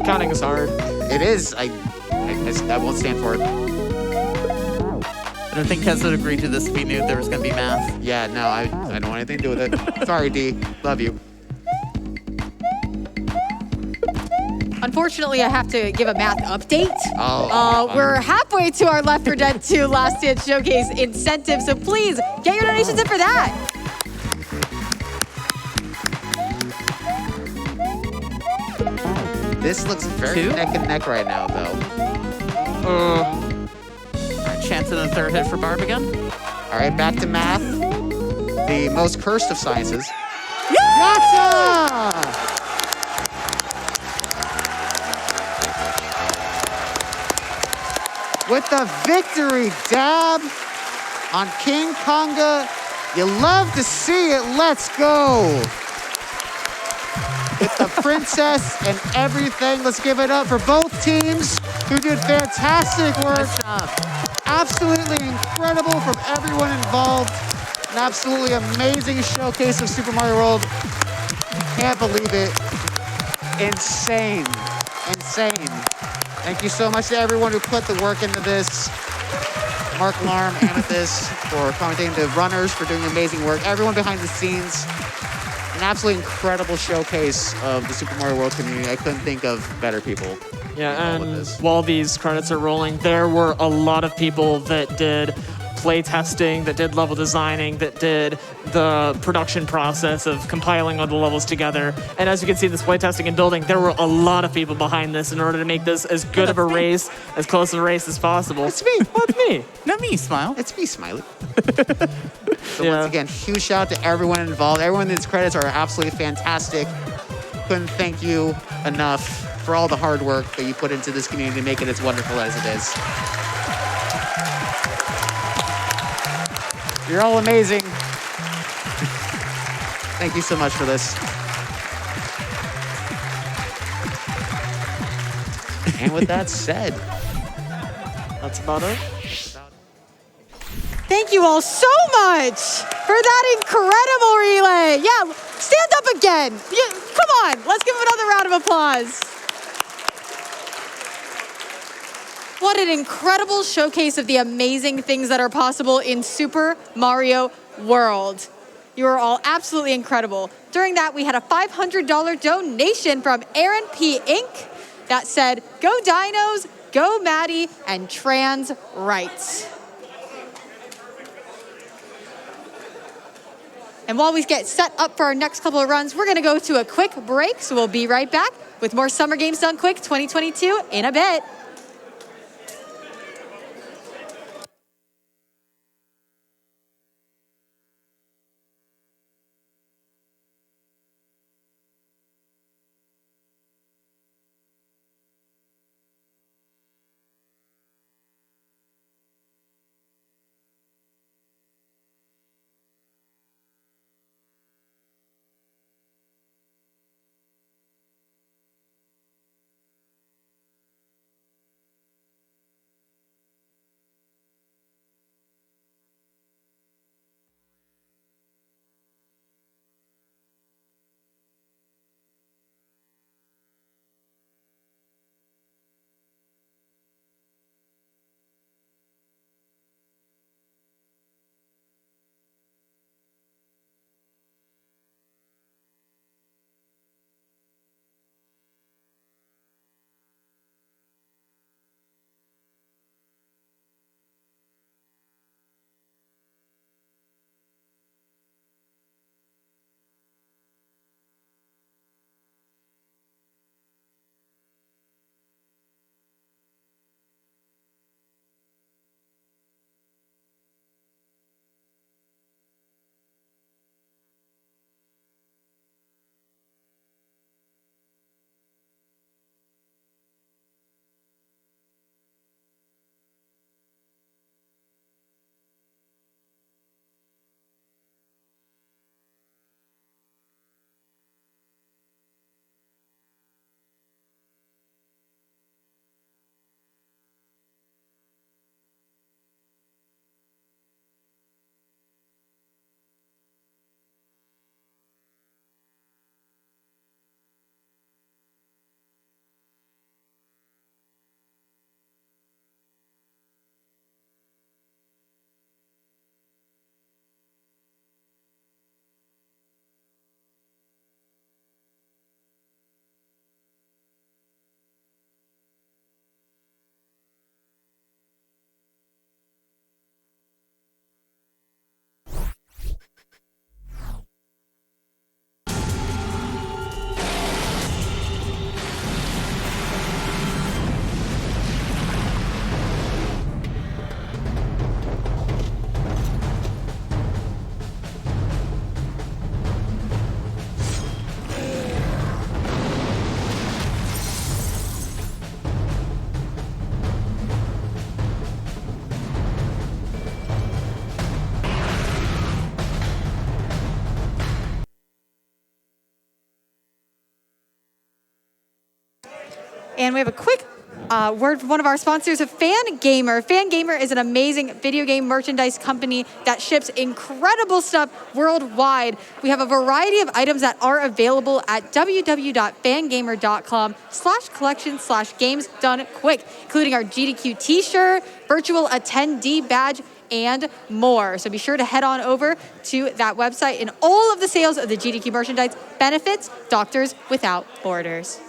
Counting is hard. It is. I won't stand for it. I don't think Kez would agree to this if he knew there was going to be math. Yeah, no, I don't want anything to do with it. Sorry, D. Love you. Unfortunately, I have to give a math update. Oh, we're halfway to our Left 4 Dead 2 Last Stand Showcase incentive, so please get your donations in for that. This looks very neck and neck right now, though. All right, chance of the third hit for Barb again. All right, back to math. The most cursed of sciences. Gotcha! With the victory dab on King Konga. You love to see it. Let's go. With the princess and everything. Let's give it up for both teams who did fantastic work. Nice job. Absolutely incredible from everyone involved. An absolutely amazing showcase of Super Mario World. Can't believe it. Insane. Insane. Thank you so much to everyone who put the work into this. markalarm, Amethyst for commentating, the runners for doing amazing work, everyone behind the scenes. An absolutely incredible showcase of the Super Mario World community. I couldn't think of better people. Yeah, and while these credits are rolling, there were a lot of people that did play testing, that did level designing, that did the production process of compiling all the levels together. And as you can see, this play testing and building, there were a lot of people behind this in order to make this as good of a race, as close of a race as possible. It's me. Well, it's me. Not me, Smile. It's me, Smiley. So once again, huge shout out to everyone involved. Everyone in these credits are absolutely fantastic. Couldn't thank you enough for all the hard work that you put into this community to make it as wonderful as it is. You're all amazing. Thank you so much for this. And with that said, That's about it. Thank you all so much for that incredible relay. Yeah, stand up again. Yeah, come on, let's give him another round of applause. What an incredible showcase of the amazing things that are possible in Super Mario World. You are all absolutely incredible. During that, we had a $500 donation from Aaron P. Inc. that said, "Go Dinos, go Maddie, and trans rights." And while we get set up for our next couple of runs, we're gonna go to a quick break, so we'll be right back with more Summer Games Done Quick 2022 in a bit. And we have a quick word from one of our sponsors, Fangamer. Fangamer is an amazing video game merchandise company that ships incredible stuff worldwide. We have a variety of items that are available at www.fangamer.com/collection/games done quick, including our GDQ t-shirt, virtual attendee badge, and more. So be sure to head on over to that website, and all of the sales of the GDQ merchandise benefits Doctors Without Borders.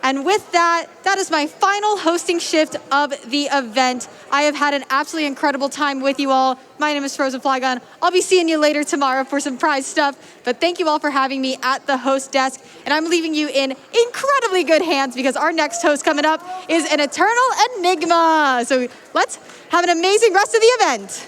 And with that, that is my final hosting shift of the event. I have had an absolutely incredible time with you all. My name is frozenflygone. I'll be seeing you later tomorrow for some prize stuff. But thank you all for having me at the host desk. And I'm leaving you in incredibly good hands because our next host coming up is an Eternal Enigma. So let's have an amazing rest of the event.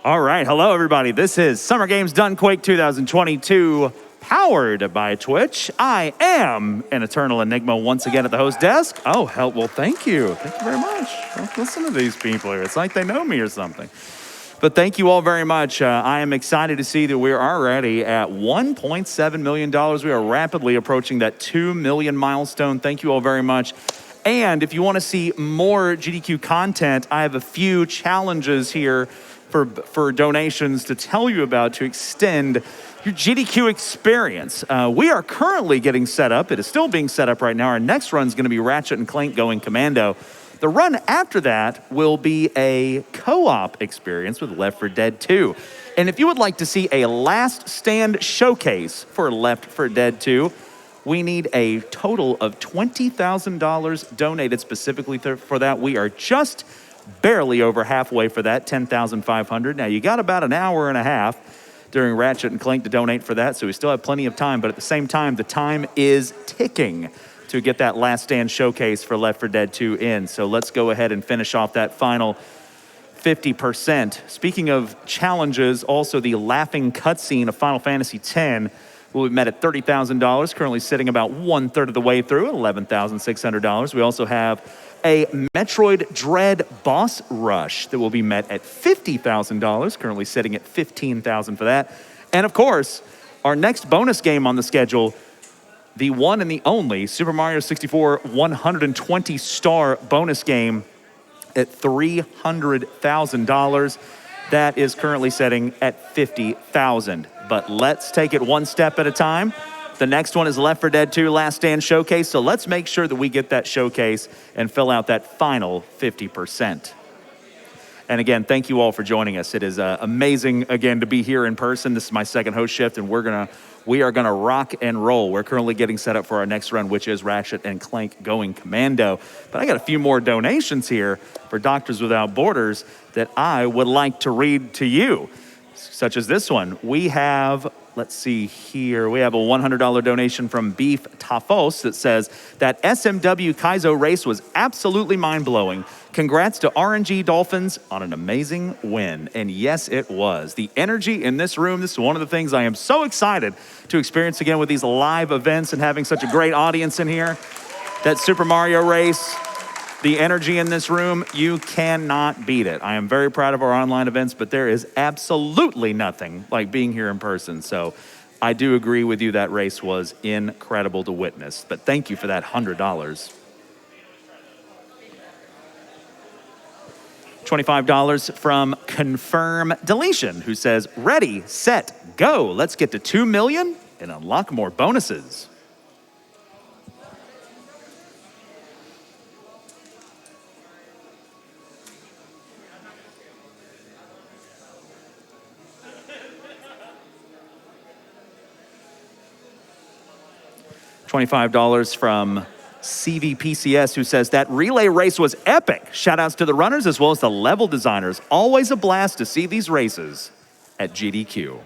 All right, hello everybody. This is Summer Games Done Quick 2022, powered by Twitch. I am an Eternal Enigma once again at the host desk. Oh, hell, well, thank you. Thank you very much. Don't listen to these people here. It's like they know me or something. But thank you all very much. I am excited to see that we're already at $1.7 million. We are rapidly approaching that 2 million milestone. Thank you all very much. And if you want to see more GDQ content, I have a few challenges here for donations to tell you about to extend your GDQ experience. We are currently getting set up. It is still being set up right now. Our next run is going to be Ratchet and Clank going commando. The run after that will be a co-op experience with Left 4 Dead 2. And if you would like to see a last stand showcase for Left 4 Dead 2, we need a total of $20,000 donated specifically for that. We are just barely over halfway for that, $10,500. Now, you got about an hour and a half during Ratchet and Clank to donate for that, so we still have plenty of time, but at the same time, the time is ticking to get that last stand showcase for Left 4 Dead 2 in. So let's go ahead and finish off that final 50%. Speaking of challenges, also the laughing cutscene of Final Fantasy X will be met at $30,000, currently sitting about 1/3 of the way through at $11,600. We also have a Metroid Dread boss rush that will be met at $50,000, currently sitting at $15,000 for that. And of course, our next bonus game on the schedule, the one and the only Super Mario 64 120-star bonus game at $300,000. That is currently setting at $50,000. But let's take it one step at a time. The next one is Left 4 Dead 2 Last Stand Showcase, so let's make sure that we get that showcase and fill out that final 50%. And again, thank you all for joining us. It is amazing, again, to be here in person. This is my second host shift, and we are gonna rock and roll. We're currently getting set up for our next run, which is Ratchet and Clank Going Commando. But I got a few more donations here for Doctors Without Borders that I would like to read to you, such as this one. We have, let's see here, we have a $100 donation from Beef Tafos that says that SMW Kaizo race was absolutely mind-blowing. Congrats to RNG Dolphins on an amazing win. And yes, it was. The energy in this room, this is one of the things I am so excited to experience again with these live events and having such a great audience in here. That Super Mario race, the energy in this room, you cannot beat it. I am very proud of our online events, but there is absolutely nothing like being here in person. So I do agree with you, that race was incredible to witness. But thank you for that $100. $25 from Confirm Deletion, who says, ready, set, go. Let's get to 2 million and unlock more bonuses. $25 from CVPCS, who says that relay race was epic. Shout outs to the runners as well as the level designers. Always a blast to see these races at GDQ.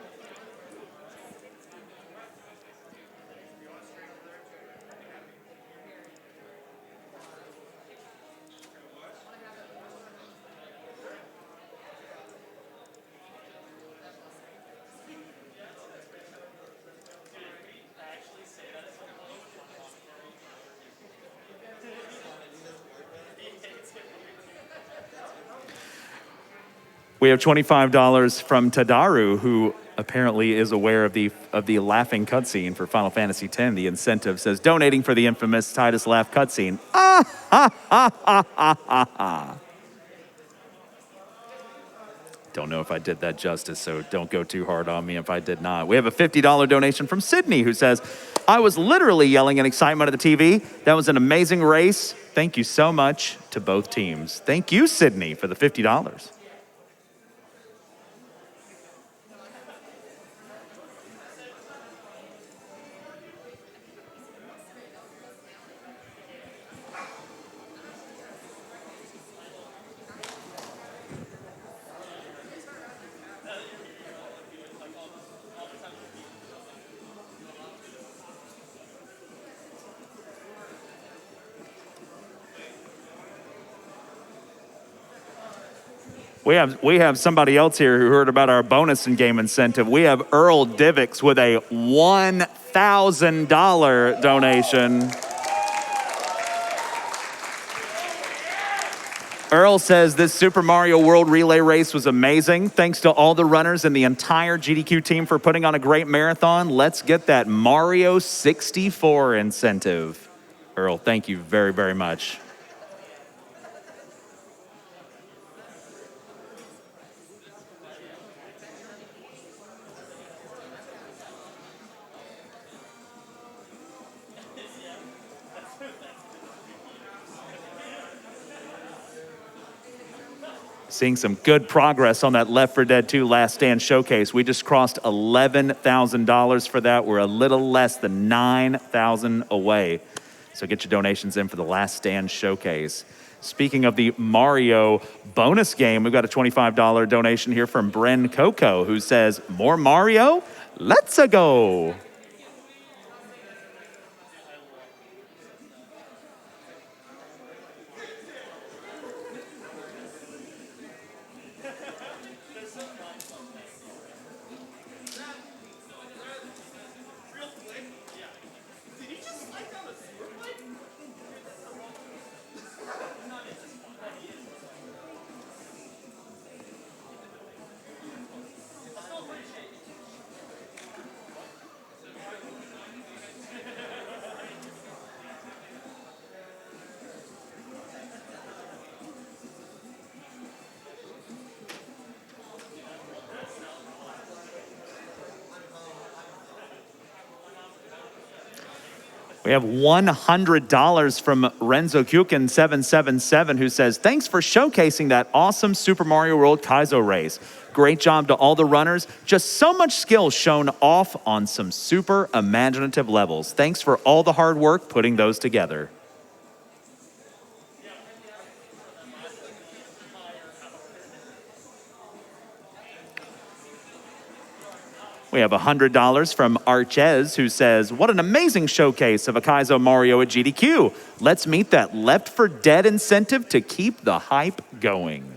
We have $25 from Tadaru, who apparently is aware of the laughing cutscene for Final Fantasy X. The incentive says, donating for the infamous Titus laugh cutscene. Ah, ha, ha, ha, ha, ha, ha. Don't know if I did that justice, so don't go too hard on me if I did not. We have a $50 donation from Sydney, who says, I was literally yelling in excitement at the TV. That was an amazing race. Thank you so much to both teams. Thank you, Sydney, for the $50. We have somebody else here who heard about our bonus and game incentive. We have Earl Divix with a $1,000 donation. Earl says this Super Mario World Relay race was amazing. Thanks to all the runners and the entire GDQ team for putting on a great marathon. Let's get that Mario 64 incentive. Earl, thank you very, very much. Seeing some good progress on that Left 4 Dead 2 Last Stand showcase. We just crossed $11,000 for that. We're a little less than 9,000 away. So get your donations in for the Last Stand showcase. Speaking of the Mario bonus game, we've got a $25 donation here from Bren Coco, who says, more Mario? Let's-a go. We have $100 from RenzoKukin777 who says, thanks for showcasing that awesome Super Mario World Kaizo race. Great job to all the runners. Just so much skill shown off on some super imaginative levels. Thanks for all the hard work putting those together. We have $100 from Archez, who says, what an amazing showcase of a Kaizo Mario at GDQ. Let's meet that Left 4 Dead incentive to keep the hype going.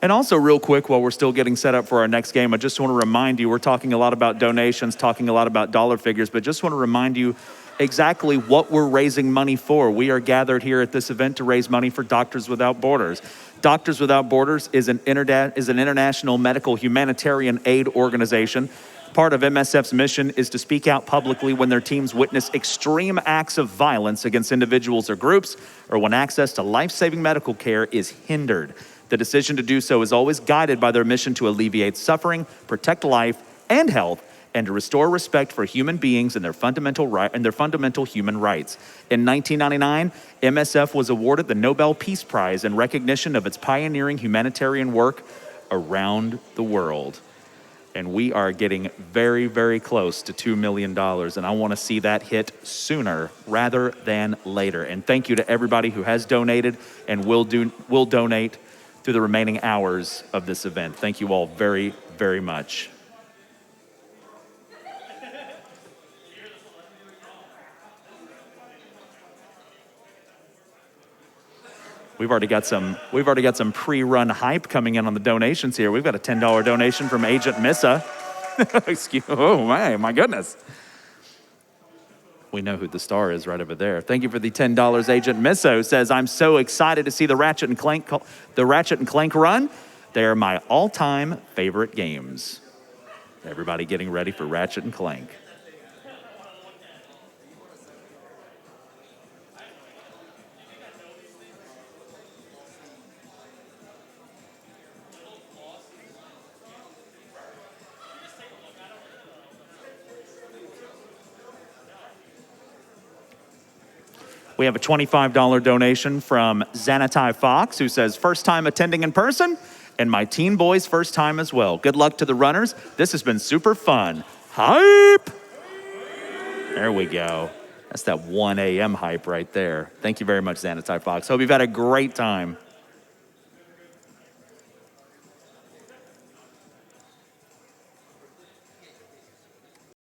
And also real quick, while we're still getting set up for our next game, I just want to remind you, we're talking a lot about donations, talking a lot about dollar figures, but just want to remind you exactly what we're raising money for. We are gathered here at this event to raise money for Doctors Without Borders. Doctors Without Borders is an international medical humanitarian aid organization. Part of MSF's mission is to speak out publicly when their teams witness extreme acts of violence against individuals or groups, or when access to life-saving medical care is hindered. The decision to do so is always guided by their mission to alleviate suffering, protect life and health, and to restore respect for human beings and their fundamental human rights. In 1999, MSF was awarded the Nobel Peace Prize in recognition of its pioneering humanitarian work around the world. And we are getting very, very close to $2 million, and I want to see that hit sooner rather than later. And thank you to everybody who has donated and will donate through the remaining hours of this event. Thank you all very, very much. We've already got some pre-run hype coming in on the donations here. We've got a $10 donation from Agent Missa. Oh my goodness. We know who the star is right over there. Thank you for the $10, Agent Missa, who says, I'm so excited to see the Ratchet and Clank run. They are my all-time favorite games. Everybody getting ready for Ratchet and Clank. We have a $25 donation from Xanatai Fox, who says, first time attending in person, and my teen boy's first time as well. Good luck to the runners. This has been super fun. Hype! There we go. That's that 1 a.m. hype right there. Thank you very much, Xanatai Fox. Hope you've had a great time.